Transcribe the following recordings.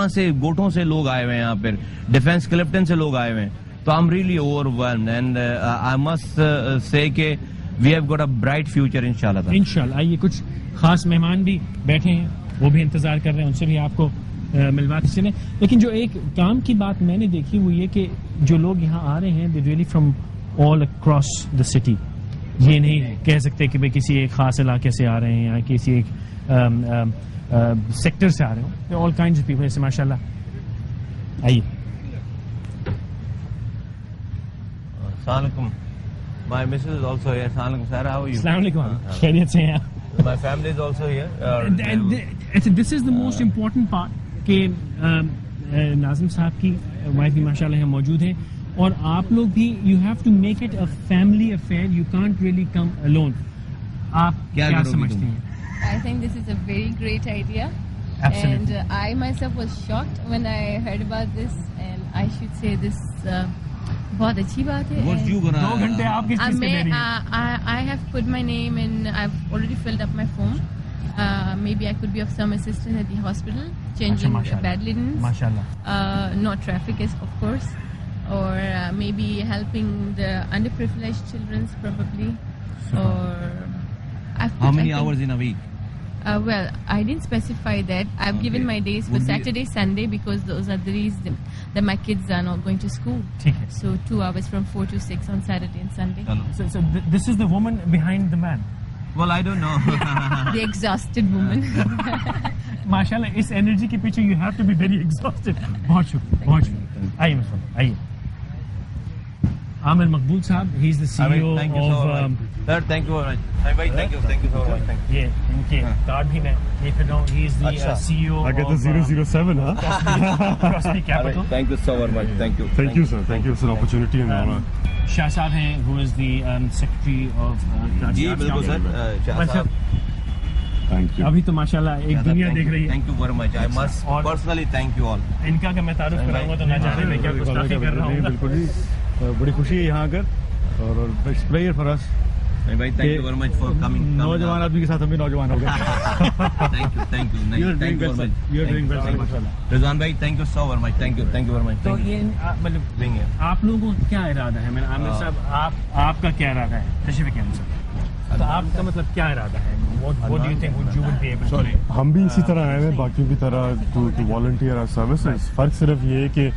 کہاں سے گوٹھوں سے لوگ آئے ہوئے ہیں یہاں پر, ڈیفینس کلفٹن سے لوگ آئے ہوئے ہیں. تو I am really over whelmed and I must سے کہ we have got a bright future انشاءاللہ. انشاءاللہ. آئیے کچھ خاص مہمان بھی بیٹھے ہیں, وہ بھی انتظار کر رہے ہیں, ان سے بھی آپ کو ملواتے چلیں. لیکن جو ایک کام کی بات میں نے دیکھی وہ یہ کہ جو لوگ یہاں آ رہے ہیں they really from all across the city. یہ نہیں کہہ سکتے کہ کسی ایک خاص علاقے سے آ رہے ہیں یا کسی ایک سیکٹر سے آ رہے ہوں. All kinds of people. ایسے ماشاء اللہ. آئیے. السلام علیکم. My missus is also here. Assalamu alaikum sir, how are you? السلام علیکم. خیریت سے ہیں آپ؟ My family is also here. This is the most important part کہ ناظم صاحب کی وائف بھی ماشاء اللہ یہاں موجود ہیں, اور آپ لوگ بھی you have to make it a family affair. You can't really come alone. آپ کیا سمجھتے ہیں؟ I think this is a very great idea. Absolutely. And I myself was shocked when I heard about this, and I should say this بہت اچھی بات ہے. 2 گھنٹے آپ کس چیز کے دے رہی ہیں؟ I have put my name and I've already filled up my form. Maybe I could be of some assistance at the hospital, changing bed linens, not traffic of course, or maybe helping the underprivileged children probably. Or how many hours in a week? Well, I didn't specify that. I've given my days for Saturday, Sunday, because those are the days that my kids are not going to school. So 2 hours from 4 to 6 on Saturday and Sunday. So this is the woman behind the man. Well, I don't know. The exhausted woman. ماشاءاللہ اس energy کے پیچھے you have to be very exhausted. بہت شکریہ, بہت شکریہ. آئیے مسلم, آئیے. عامر مقبول صاحب, he is the CEO of Sir, thank you very much. Thank you so much. Thank you. یہ ان کے کارڈ بھی میں if you know he is the CEO I get the 007 Crosby Capital. Thank you so very much. Thank you. Thank you sir, thank you. It's an opportunity and honor. شاہ صاحب ہیں who is the secretary of جی بالکل سر, شاہ صاحب. Thank you. ابھی تو ماشاءاللہ ایک دنیا دیکھ رہی ہے. Thank you very much. I must personally thank you all. ان کا کہ میں تعارف کراؤں گا تو نہ جانے میں کیا گستاخی کر رہا ہوں. بالکل جی, بڑی خوشی ہے یہاں آ کر, اور it's player for us. Thank you very much for coming. نوجوان آدمی کے ساتھ ہم بھی نوجوان ہو گئے. Thank you. You are doing well sir. You are doing well sir. رضوان بھائی, thank you so very much. Thank you very much. تو یہ مطلب آپ لوگوں کا کیا ارادہ ہے؟ میں عامر صاحب آپ کا کیا ارادہ ہے؟ تشریف رکھیں سر. تو آپ کا مطلب کیا ارادہ ہے؟ What do you think you would be able to do? ہم بھی اسی طرح آئے ہیں باقیوں کی طرح to volunteer our services. فرق صرف یہ ہے کہ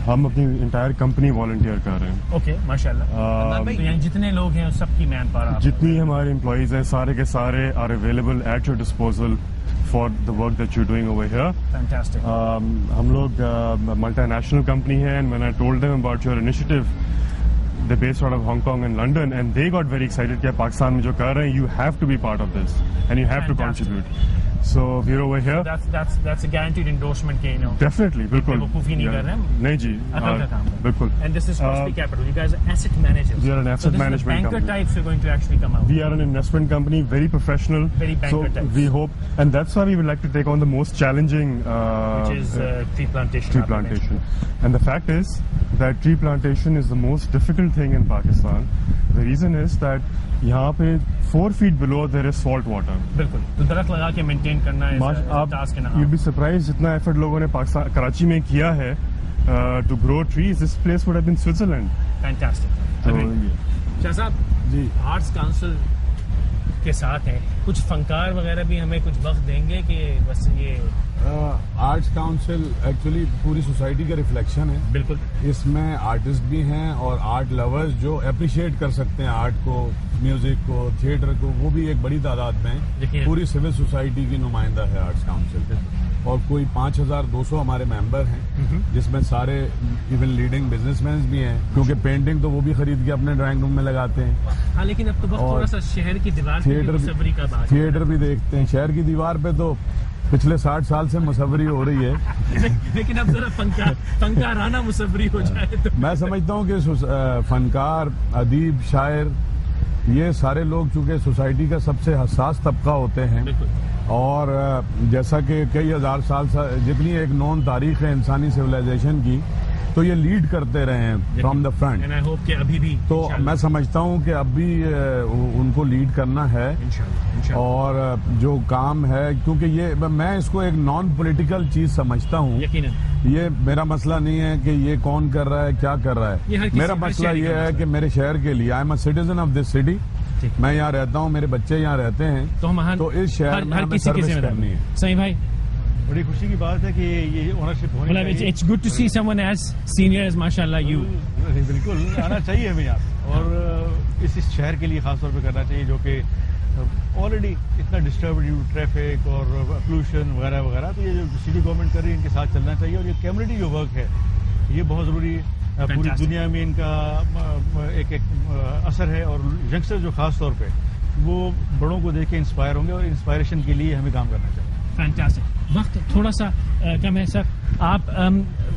ہم اپنی انٹائر کمپنی والنٹیئر کر رہے ہیں. اوکے ماشاء اللہ. یعنی جتنے لوگ ہیں سب کی مین پاور, جتنی ہمارے امپلائیز ہیں سارے کے سارے are available at your disposal for the work that you doing over here. Fantastic. ہم لوگ ملٹی نیشنل کمپنی ہے, and when I told them about your initiative, they based out of Hong Kong and London, and they got very excited کہ پاکستان میں جو کر رہے ہیں you have to be part of this and you have to contribute. So we're over here. That's a guaranteed endorsement کہ definitely بالکل وقوفی نہیں کر رہے ہیں. نہیں جی, عقل کا کام ہے بالکل. And this is Crosby Capital. You guys are asset managers. We are an asset management company. So this is the banker company. types are going to actually come out. We are an investment company, very professional. Very banker so types. we hope, and that's why we would like to take on the most challenging which is tree plantation. Tree plantation. And the fact is that tree plantation is the most difficult thing in Pakistan. The reason is that یہاں پہ 4 feet below there is salt water. بالکل. تو درخت لگا کے maintain کرنا ہے task ہے نا. You'll be surprised جتنا ایفرٹ لوگوں نے پاکستان کراچی میں کیا ہے to grow trees. This place would have been Switzerland. Fantastic. شاہ صاحب جی, آرٹس کاؤنسل کے ساتھ ہیں, کچھ فنکار وغیرہ بھی ہمیں کچھ وقت دیں گے کہ بس یہ آرٹس کاؤنسل ایکچولی پوری سوسائٹی کا ریفلیکشن ہے. بالکل. اس میں آرٹسٹ بھی ہیں اور آرٹ لورز جو اپریشیٹ کر سکتے ہیں آرٹ کو, میوزک کو, تھیٹر کو, وہ بھی ایک بڑی تعداد میں پوری سول سوسائٹی کی نمائندہ ہے آرٹس کاؤنسل. اور کوئی 5200 ہمارے ممبر ہیں, جس میں سارے ایون لیڈنگ بزنس مینز بھی ہیں, کیونکہ پینٹنگ تو وہ بھی خرید کے اپنے ڈرائنگ روم میں لگاتے ہیں. ہاں, لیکن اب تو تھوڑا سا شہر کی دیوار تھیٹر بھی دیکھتے ہیں. شہر کی دیوار پہ تو پچھلے 60 سال سے مصوری ہو رہی ہے, لیکن اب ذرا فنکارانہ مصوری ہو جائے تو میں سمجھتا ہوں کہ فنکار, ادیب, شاعر, یہ سارے لوگ چونکہ سوسائٹی کا سب سے حساس طبقہ ہوتے ہیں, اور جیسا کہ کئی ہزار سال جتنی ایک نون تاریخ ہے انسانی سویلائزیشن کی, تو یہ لیڈ کرتے رہے ہیں from the front. And I hope کہ ابھی بھی تو میں سمجھتا ہوں کہ اب بھی ان کو لیڈ کرنا ہے. اور جو کام ہے, کیونکہ یہ میں اس کو ایک نان پولیٹیکل چیز سمجھتا ہوں. یہ میرا مسئلہ نہیں ہے کہ یہ کون کر رہا ہے, کیا کر رہا ہے. میرا مسئلہ یہ ہے کہ میرے شہر کے لیے, I am a citizen of this city, میں یہاں رہتا ہوں, میرے بچے یہاں رہتے ہیں, تو اس شہر میں ہمیں سروس کرنی ہے. صحیح بھائی, بڑی خوشی کی بات ہے کہ یہ اونرشپ ہونی چاہیے. It's good to see someone as senior as ماشاءاللہ یو. بالکل آنا چاہیے ہمیں یہاں, اور اس شہر کے لیے خاص طور پہ کرنا چاہیے جو کہ آلریڈی اتنا ڈسٹرب ٹریفک اور پولوشن وغیرہ وغیرہ. تو یہ جو سٹی گورنمنٹ کر رہی ہے ان کے ساتھ چلنا چاہیے. اور یہ کمیونٹی جو ورک ہے یہ بہت ضروری ہے, پوری دنیا میں ان کا ایک اثر ہے. اور ینگسٹر جو خاص طور پہ وہ بڑوں کو دیکھ کے انسپائر ہوں گے, اور انسپائریشن کے لیے ہمیں کام کرنا چاہیے. فینٹاسٹک. وقت تھوڑا سا کم ہے سر, آپ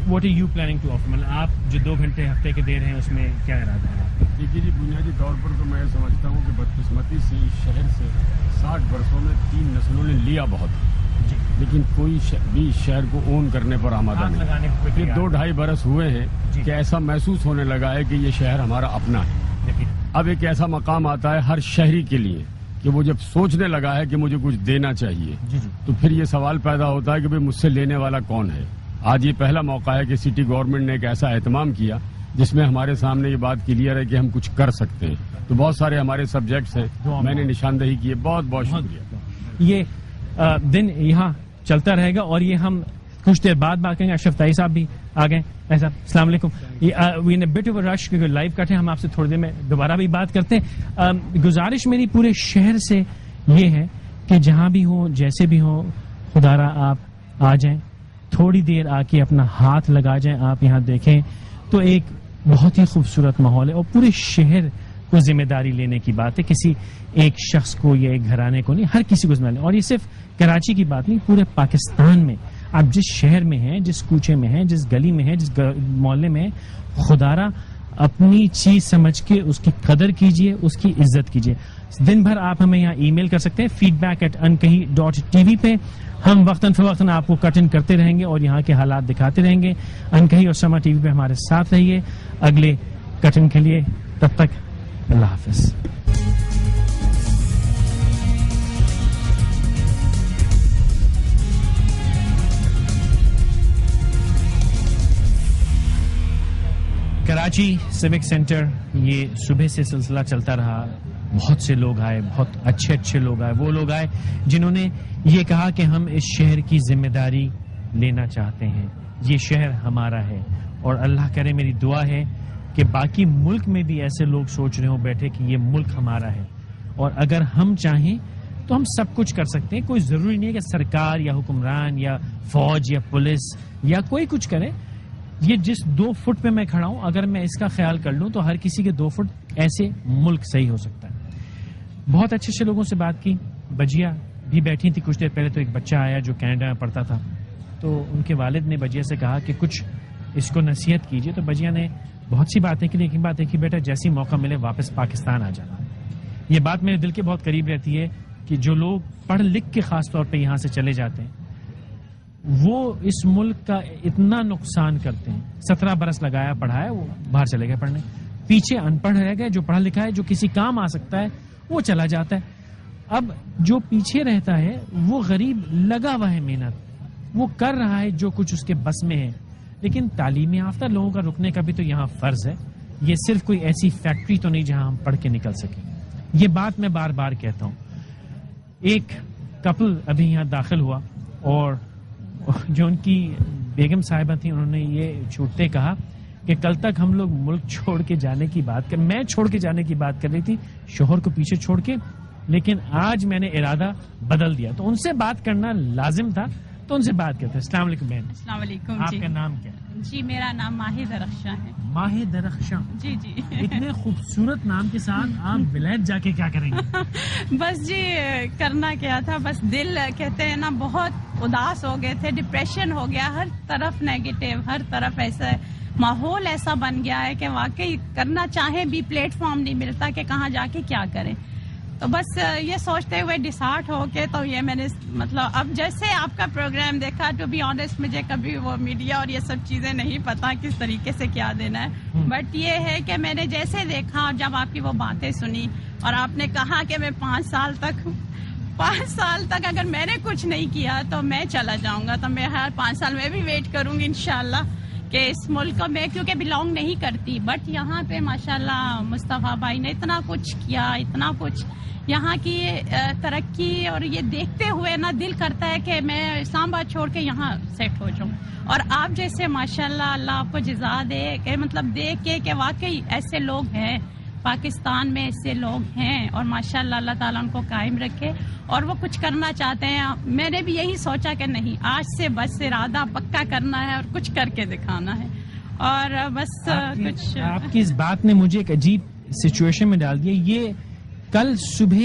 what are you planning to offer, مطلب آپ جو 2 گھنٹے ہفتے کے دے رہے ہیں اس میں کیا ارادہ ہے؟ دیکھیے جی, بنیادی طور پر تو میں سمجھتا ہوں کہ بدقسمتی سے اس شہر سے 60 برسوں میں 3 نسلوں نے لیا بہت, لیکن کوئی بھی شہر کو اون کرنے پر آمادہ نہیں. یہ 2-2.5 برس ہوئے ہیں کہ ایسا محسوس ہونے لگا ہے کہ یہ شہر ہمارا اپنا ہے. اب ایک ایسا مقام آتا ہے ہر شہری کے لیے کہ وہ جب سوچنے لگا ہے کہ مجھے کچھ دینا چاہیے, تو پھر یہ سوال پیدا ہوتا ہے کہ مجھ سے لینے والا کون ہے. آج یہ پہلا موقع ہے کہ سٹی گورنمنٹ نے ایک ایسا اہتمام کیا جس میں ہمارے سامنے یہ بات کلیئر ہے کہ ہم کچھ کر سکتے ہیں. تو بہت سارے ہمارے سبجیکٹس ہیں, میں نے نشاندہی کی ہے. بہت بہت شکریہ. یہ دن یہاں چلتا رہے گا, اور یہ ہم کچھ دیر بعد بات کریں گے. اشرف طائی صاحب بھی آ گئے. ایسا السلام علیکم. وی نے بٹ آف رش کیونکہ لائیو کٹ ہے, ہم آپ سے تھوڑی دیر میں دوبارہ بھی بات کرتے ہیں. گزارش میری پورے شہر سے یہ ہے کہ جہاں بھی ہو, جیسے بھی ہو, خدا را آپ آ جائیں, تھوڑی دیر آ کے اپنا ہاتھ لگا جائیں. آپ یہاں دیکھیں تو ایک بہت ہی خوبصورت ماحول ہے, اور پورے شہر کو ذمہ داری لینے کی بات ہے, کسی ایک شخص کو یا ایک گھرانے کو نہیں, ہر کسی کو ذمہ داری. اور یہ صرف کراچی کی بات نہیں, پورے پاکستان میں آپ جس شہر میں ہیں, جس کوچے میں ہیں, جس گلی میں ہیں, جس محلے میں ہیں, خدا را اپنی چیز سمجھ کے اس کی قدر کیجئے, اس کی عزت کیجئے. دن بھر آپ ہمیں یہاں ای میل کر سکتے ہیں feedback@unkahi.tv پہ. ہم وقتاً فوقتاً آپ کو کٹ ان کرتے رہیں گے اور یہاں کے حالات دکھاتے رہیں گے. انکہی اور سما ٹی وی پہ ہمارے ساتھ رہیے اگلے کٹ ان کے لیے. تب تک اللہ حافظ. کراچی سیوک سینٹر یہ صبح سے سلسلہ چلتا رہا. بہت سے لوگ آئے, بہت اچھے لوگ آئے. وہ لوگ آئے جنہوں نے یہ کہا کہ ہم اس شہر کی ذمہ داری لینا چاہتے ہیں, یہ شہر ہمارا ہے. اور اللہ کرے, میری دعا ہے کہ باقی ملک میں بھی ایسے لوگ سوچ رہے ہوں بیٹھے کہ یہ ملک ہمارا ہے, اور اگر ہم چاہیں تو ہم سب کچھ کر سکتے ہیں. کوئی ضروری نہیں ہے کہ سرکار یا حکمران یا فوج یا پولیس یا کوئی کچھ کرے. یہ جس 2 فٹ پہ میں کھڑا ہوں, اگر میں اس کا خیال کر لوں تو ہر کسی کے 2 فٹ ایسے ملک صحیح ہو سکتا ہے. بہت اچھے لوگوں سے بات کی. بجیا بھی بیٹھی تھی کچھ دیر پہلے, تو ایک بچہ آیا جو کینیڈا میں پڑھتا تھا, تو ان کے والد نے بجیا سے کہا کہ کچھ اس کو نصیحت کیجیے. تو بجیا نے بہت سی باتیں کی, لیکن بات ہے کہ بیٹا جیسی موقع ملے واپس پاکستان آ جانا. یہ بات میرے دل کے بہت قریب رہتی ہے کہ جو لوگ پڑھ لکھ کے خاص طور پہ یہاں سے چلے جاتے ہیں وہ اس ملک کا اتنا نقصان کرتے ہیں. 17 برس لگایا, پڑھایا, وہ باہر چلے گئے پڑھنے. پیچھے ان پڑھ رہ گئے, جو پڑھا لکھا ہے, جو کسی کام آ سکتا ہے وہ چلا جاتا ہے. اب جو پیچھے رہتا ہے وہ غریب لگا ہوا ہے محنت, وہ کر رہا ہے جو کچھ اس کے بس میں ہے. لیکن تعلیم یافتہ لوگوں کا رکنے کا بھی تو یہاں فرض ہے. یہ صرف کوئی ایسی فیکٹری تو نہیں جہاں ہم پڑھ کے نکل سکیں. یہ بات میں بار بار کہتا ہوں. ایک کپل ابھی یہاں داخل ہوا, اور جو ان کی بیگم صاحبہ تھیں, انہوں نے یہ چھوٹتے کہا کہ کل تک ہم لوگ ملک چھوڑ کے جانے کی بات کر, میں چھوڑ کے جانے کی بات کر رہی تھی شوہر کو پیچھے چھوڑ کے, لیکن آج میں نے ارادہ بدل دیا. تو ان سے بات کرنا لازم تھا, تو ان سے بات کرتے ہیں. السلام علیکم بہن. السلام علیکم. آپ کا نام کیا ہے؟ جی میرا نام ماہی درخشاں ہے. ماہی درخشاں. جی جی. اتنے خوبصورت نام کے ساتھ آپ ولایت جا کے کیا کریں گے؟ بس جی کرنا کیا تھا, بس دل کہتے ہیں نا بہت اداس ہو گئے تھے, ڈپریشن ہو گیا, ہر طرف نیگیٹو, ہر طرف ایسا ماحول ایسا بن گیا ہے کہ واقعی کرنا چاہے بھی پلیٹ فارم نہیں ملتا کہ کہاں جا کے کیا کریں. تو بس یہ سوچتے ہوئے ڈسہارٹ ہو کے تو یہ میں نے مطلب اب جیسے آپ کا پروگرام دیکھا ٹو بی آنیسٹ مجھے کبھی وہ میڈیا اور یہ سب چیزیں نہیں پتا کس طریقے سے کیا دینا ہے، بٹ یہ ہے کہ میں نے جیسے دیکھا جب آپ کی وہ باتیں سنی اور آپ نے کہا کہ میں 5 سال تک اگر میں نے کچھ نہیں کیا تو میں چلا جاؤں گا، تو میں ہر 5 سال میں بھی ویٹ کروں گی انشاءاللہ کہ اس ملک میں کیونکہ بلانگ نہیں کرتی، بٹ یہاں پہ ماشاءاللہ مصطفیٰ بھائی نے اتنا کچھ کیا، اتنا کچھ یہاں کی ترقی، اور یہ دیکھتے ہوئے نا دل کرتا ہے کہ میں اسلام آباد چھوڑ کے یہاں سیٹ ہو جاؤں، اور آپ جیسے ماشاءاللہ اللہ آپ کو جزا دے کہ مطلب دیکھ کے کہ واقعی ایسے لوگ ہیں پاکستان میں، ایسے لوگ ہیں، اور ماشاءاللہ اللہ تعالیٰ ان کو قائم رکھے اور وہ کچھ کرنا چاہتے ہیں۔ میں نے بھی یہی سوچا کہ نہیں آج سے بس ارادہ پکا کرنا ہے اور کچھ کر کے دکھانا ہے، اور بس کچھ آپ کی اس بات نے مجھے ایک عجیب سچویشن میں ڈال دیا۔ یہ کل صبح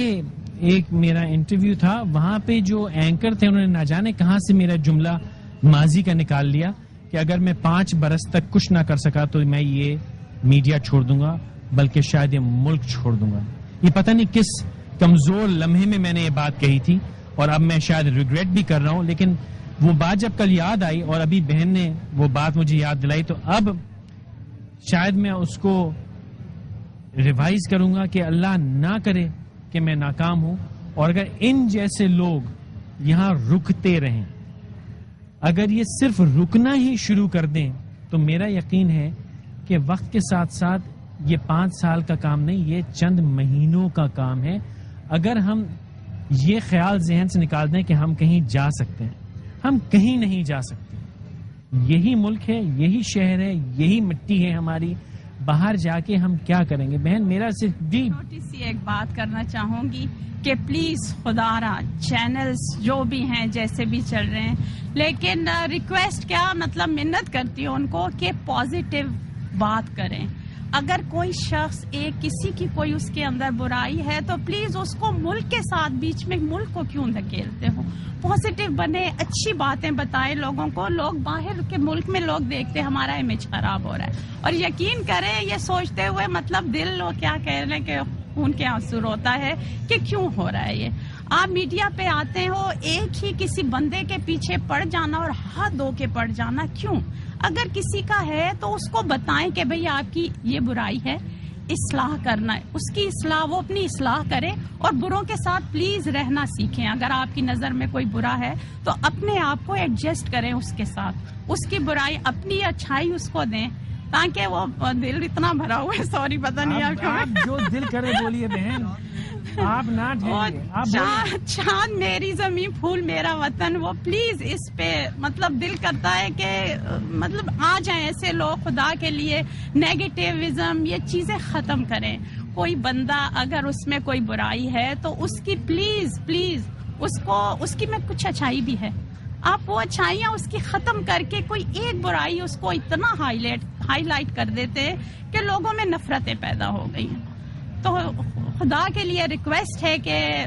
ایک میرا انٹرویو تھا، وہاں پہ جو اینکر تھے انہوں نے نہ جانے کہاں سے میرا جملہ ماضی کا نکال لیا کہ اگر میں 5 برس تک کچھ نہ کر سکا تو میں یہ میڈیا چھوڑ دوں گا، بلکہ شاید یہ ملک چھوڑ دوں گا۔ یہ پتہ نہیں کس کمزور لمحے میں نے یہ بات کہی تھی، اور اب میں شاید ریگریٹ بھی کر رہا ہوں، لیکن وہ بات جب کل یاد آئی اور ابھی بہن نے وہ بات مجھے یاد دلائی تو اب شاید میں اس کو ریوائز کروں گا کہ اللہ نہ کرے کہ میں ناکام ہوں، اور اگر ان جیسے لوگ یہاں رکتے رہیں، اگر یہ صرف رکنا ہی شروع کر دیں تو میرا یقین ہے کہ وقت کے ساتھ ساتھ یہ 5 سال کا کام نہیں، یہ چند مہینوں کا کام ہے۔ اگر ہم یہ خیال ذہن سے نکال دیں کہ ہم کہیں جا سکتے ہیں، ہم کہیں نہیں جا سکتے۔ یہی ملک ہے، یہی شہر ہے، یہی مٹی ہے ہماری، باہر جا کے ہم کیا کریں گے؟ بہن میرا صرف جی چھوٹی سی ایک بات کرنا چاہوں گی کہ پلیز خدا را چینلز جو بھی ہیں جیسے بھی چل رہے ہیں، لیکن ریکویسٹ کیا مطلب منت کرتی ہوں ان کو کہ پازیٹیو بات کریں۔ اگر کوئی شخص کسی کی کوئی اس کے اندر برائی ہے تو پلیز اس کو ملک کے ساتھ بیچ میں ملک کو کیوں دھکیلتے ہو؟ پازیٹیو بنے، اچھی باتیں بتائیں لوگوں کو۔ لوگ باہر کے ملک میں لوگ دیکھتے ہمارا امیج خراب ہو رہا ہے، اور یقین کریں یہ سوچتے ہوئے مطلب دل لو کیا کہہ رہے ہیں کہ خون کے آنسو ہوتا ہے کہ کیوں ہو رہا ہے یہ۔ آپ میڈیا پہ آتے ہو ایک ہی کسی بندے کے پیچھے پڑ جانا اور ہاتھ دھو کے پڑ جانا کیوں؟ اگر کسی کا ہے تو اس کو بتائیں کہ بھئی آپ کی یہ برائی ہے، اصلاح کرنا ہے، اس کی اصلاح، وہ اپنی اصلاح کرے، اور بروں کے ساتھ پلیز رہنا سیکھیں۔ اگر آپ کی نظر میں کوئی برا ہے تو اپنے آپ کو ایڈجسٹ کریں اس کے ساتھ، اس کی برائی اپنی اچھائی اس کو دیں، تاکہ وہ دل اتنا بھرا ہوا ہے، سوری پتہ نہیں آپ جو دل کرے بولیے بہن، آپ نہ چاند میری زمین پھول میرا وطن، وہ پلیز اس پہ مطلب دل کرتا ہے کہ مطلب آ جائیں ایسے لوگ، خدا کے لیے نیگیٹیوزم یہ چیزیں ختم کریں۔ کوئی بندہ اگر اس میں کوئی برائی ہے تو اس کی پلیز اس کی میں کچھ اچھائی بھی ہے، آپ وہ اچھائیاں اس کی ختم کر کے کوئی ایک برائی اس کو اتنا ہائی لائٹ کر دیتے کہ لوگوں میں نفرتیں پیدا ہو گئی ہیں۔ تو خدا کے لیے ریکویسٹ ہے کہ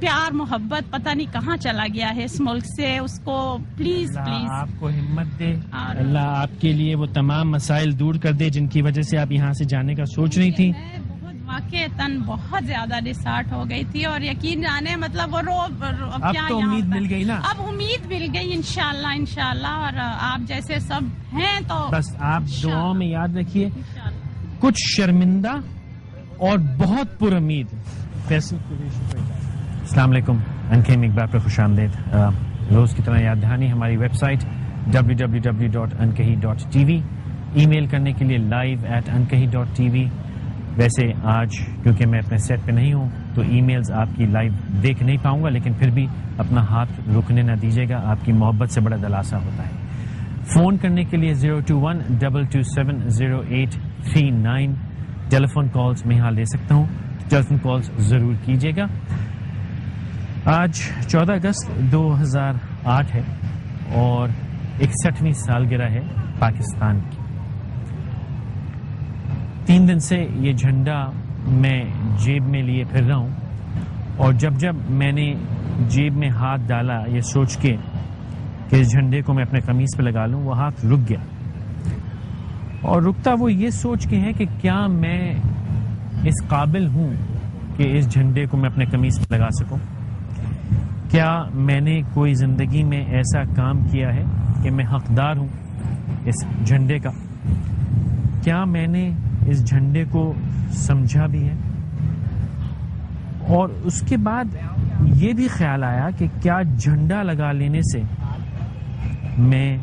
پیار محبت پتہ نہیں کہاں چلا گیا ہے اس ملک سے، اس کو پلیز آپ کو ہمت دے، اللہ آپ کے لیے وہ تمام مسائل دور کر دے جن کی وجہ سے آپ یہاں سے جانے کا سوچ رہی تھی۔ واقعتاً بہت زیادہ ڈسہارٹ ہو گئی تھی، اور یقین جانے مطلب وہ اب تو امید مل گئی نا، اب امید مل گئی انشاءاللہ، اور آپ جیسے سب ہیں تو بس آپ دعاؤں میں یاد رکھیے، کچھ شرمندہ اور بہت پر امید۔ السلام علیکم، انکھیم اقبال پر خوش آمدید۔ روز کی طرح یاد دہانی ہماری ویب سائٹ www.ankahi.tv، ای میل کرنے کے لیے live@ankahi.tv۔ ویسے آج کیونکہ میں اپنے سیٹ پہ نہیں ہوں تو ای میلز آپ کی لائیو دیکھ نہیں پاؤں گا، لیکن پھر بھی اپنا ہاتھ رکنے نہ دیجیے گا، آپ کی محبت سے بڑا دلاسا ہوتا ہے۔ فون کرنے کے لیے 021-227-0839 ٹیلیفون کالز میں یہاں لے سکتا ہوں، ٹیلیفون کالز ضرور کیجیے گا۔ آج 14 اگست 2008 ہے اور 61ویں سالگرہ ہے پاکستان کی۔ 3 دن سے یہ جھنڈا میں جیب میں لیے پھر رہا ہوں، اور جب میں نے جیب میں ہاتھ ڈالا یہ سوچ کے کہ اس جھنڈے کو میں اپنے قمیص پہ لگا لوں، وہ ہاتھ رک گیا، اور رکتا وہ یہ سوچ کے ہے کہ کیا میں اس قابل ہوں کہ اس جھنڈے کو میں اپنے قمیص پہ لگا سکوں؟ کیا میں نے کوئی زندگی میں ایسا کام کیا ہے کہ میں حقدار ہوں اس جھنڈے کا؟ کیا میں نے اس جھنڈے کو سمجھا بھی ہے؟ اور اس کے بعد یہ بھی خیال آیا کہ کیا جھنڈا لگا لینے سے میں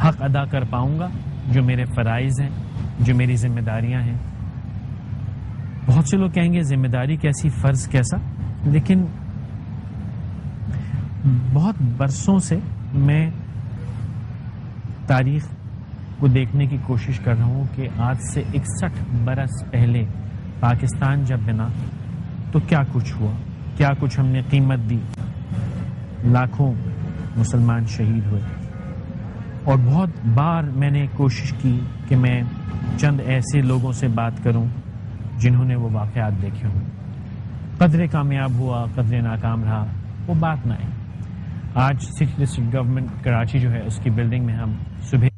حق ادا کر پاؤں گا جو میرے فرائض ہیں، جو میری ذمہ داریاں ہیں؟ بہت سے لوگ کہیں گے ذمہ داری کیسی، فرض کیسا، لیکن بہت برسوں سے میں تاریخ کو دیکھنے کی کوشش کر رہا ہوں کہ آج سے 61 برس پہلے پاکستان جب بنا تو کیا کچھ ہوا، کیا کچھ ہم نے قیمت دی، لاکھوں مسلمان شہید ہوئے. اور بہت بار میں نے کوشش کی کہ میں چند ایسے لوگوں سے بات کروں جنہوں نے وہ واقعات دیکھے ہوں. قدرے کامیاب ہوا، قدرے ناکام رہا، وہ بات نہ آئی. آج سٹی ڈسٹرکٹ گورنمنٹ کراچی جو ہے اس کی بلڈنگ میں ہم صبح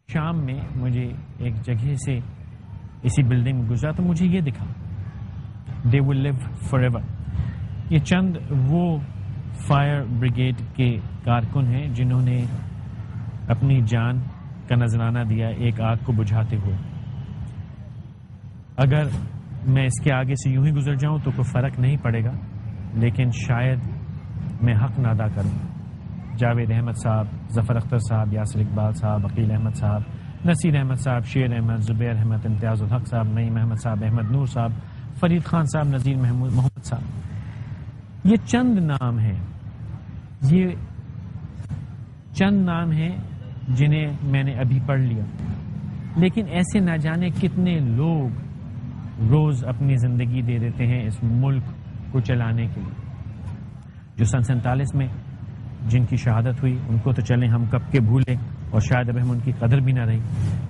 شام میں مجھے ایک جگہ سے اسی بلڈنگ میں گزرا تو مجھے یہ دکھا دے ول لیو فار ایور. یہ چند وہ فائر بریگیڈ کے کارکن ہیں جنہوں نے اپنی جان کا نذرانہ دیا ایک آگ کو بجھاتے ہوئے. اگر میں اس کے آگے سے یوں ہی گزر جاؤں تو کوئی فرق نہیں پڑے گا، لیکن شاید میں حق نہ ادا کروں. جاوید احمد صاحب، ظفر اختر صاحب، یاسر اقبال صاحب، عقیل احمد صاحب، نصیر احمد صاحب، شیر احمد، زبیر احمد، امتیاز الحق صاحب، نعیم احمد صاحب، احمد نور صاحب، فرید خان صاحب، نذیر محمد صاحب. یہ چند نام ہیں، یہ چند نام ہیں جنہیں میں نے ابھی پڑھ لیا، لیکن ایسے نہ جانے کتنے لوگ روز اپنی زندگی دے دیتے ہیں اس ملک کو چلانے کے لیے. جو سن 47 میں جن کی شہادت ہوئی ان کو تو چلیں ہم کب کے بھولے اور شاید اب ہم ان کی قدر بھی نہ رہی،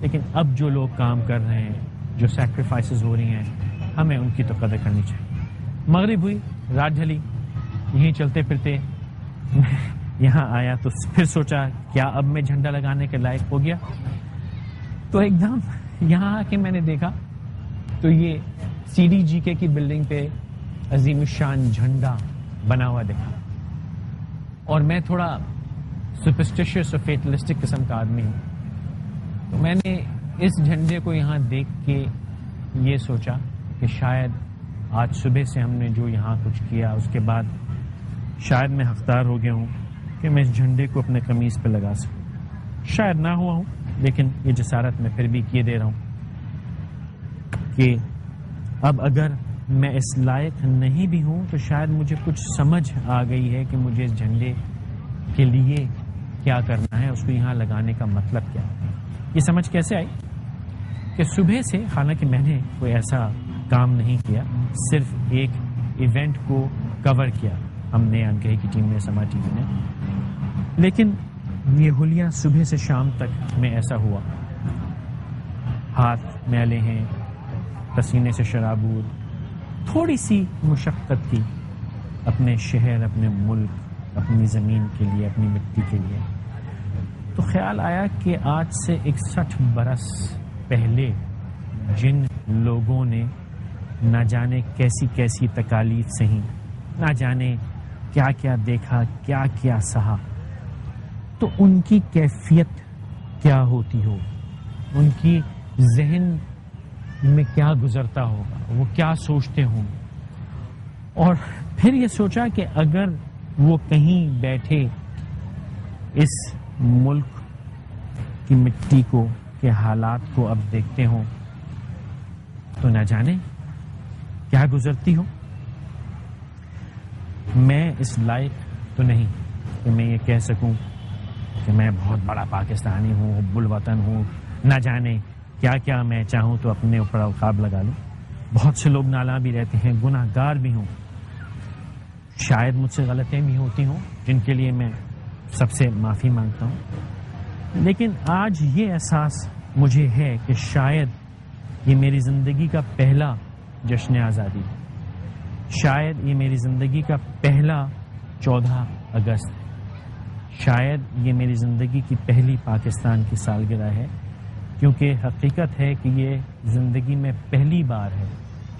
لیکن اب جو لوگ کام کر رہے ہیں، جو سیکریفائسز ہو رہی ہیں، ہمیں ان کی تو قدر کرنی چاہیے. مغرب ہوئی، رات ڈھلی، یہیں چلتے پھرتے یہاں آیا تو پھر سوچا کیا اب میں جھنڈا لگانے کے لائق ہو گیا؟ تو ایک دم یہاں آ کے میں نے دیکھا تو یہ CDGK کی بلڈنگ پہ عظیم الشان جھنڈا بنا ہوا دیکھا. اور میں تھوڑا سپرسٹیشیس اور فیٹلسٹک قسم کا آدمی ہوں، تو میں نے اس جھنڈے کو یہاں دیکھ کے یہ سوچا کہ شاید آج صبح سے ہم نے جو یہاں کچھ کیا اس کے بعد شاید میں حقدار ہو گیا ہوں کہ میں اس جھنڈے کو اپنے قمیص پہ لگا سکوں. شاید نہ ہوا ہوں، لیکن یہ جسارت میں پھر بھی کیے دے رہا ہوں کہ اب اگر میں اس لائق نہیں بھی ہوں تو شاید مجھے کچھ سمجھ آ گئی ہے کہ مجھے اس جھنڈے کے لیے کیا کرنا ہے، اس کو یہاں لگانے کا مطلب کیا ہے. یہ سمجھ کیسے آئی کہ صبح سے، حالانکہ میں نے کوئی ایسا کام نہیں کیا، صرف ایک ایونٹ کو کور کیا ہم نے انگہی کی ٹیم نے، سما ٹی وی نے، لیکن یہ حلیہ صبح سے شام تک میں ایسا ہوا. ہاتھ میلے ہیں، پسینے سے شرابور، تھوڑی سی مشقت کی اپنے شہر، اپنے ملک، اپنی زمین کے لیے، اپنی مٹی کے لیے. تو خیال آیا کہ آج سے 61 برس پہلے جن لوگوں نے نہ جانے کیسی کیسی تکالیف سہیں، نہ جانے کیا کیا دیکھا، کیا کیا سہا، تو ان کی کیفیت کیا ہوتی ہو، ان کی ذہن میں کیا گزرتا ہوگا، وہ کیا سوچتے ہوں. اور پھر یہ سوچا کہ اگر وہ کہیں بیٹھے اس ملک کی مٹی کو، کے حالات کو اب دیکھتے ہوں تو نہ جانے کیا گزرتی ہو. میں اس لائق تو نہیں کہ میں یہ کہہ سکوں کہ میں بہت بڑا پاکستانی ہوں، حب الوطن ہوں، نہ جانے کیا کیا میں چاہوں تو اپنے اوپر القاب لگا لوں. بہت سے لوگ نالاں بھی رہتے ہیں، گناہ گار بھی ہوں، شاید مجھ سے غلطیاں بھی ہوتی ہوں جن کے لیے میں سب سے معافی مانگتا ہوں. لیکن آج یہ احساس مجھے ہے کہ شاید یہ میری زندگی کا پہلا جشن آزادی. شاید یہ میری زندگی کا پہلا 14 اگست ہے. شاید یہ میری زندگی کی پہلی پاکستان کی سالگرہ ہے, کیونکہ حقیقت ہے کہ یہ زندگی میں پہلی بار ہے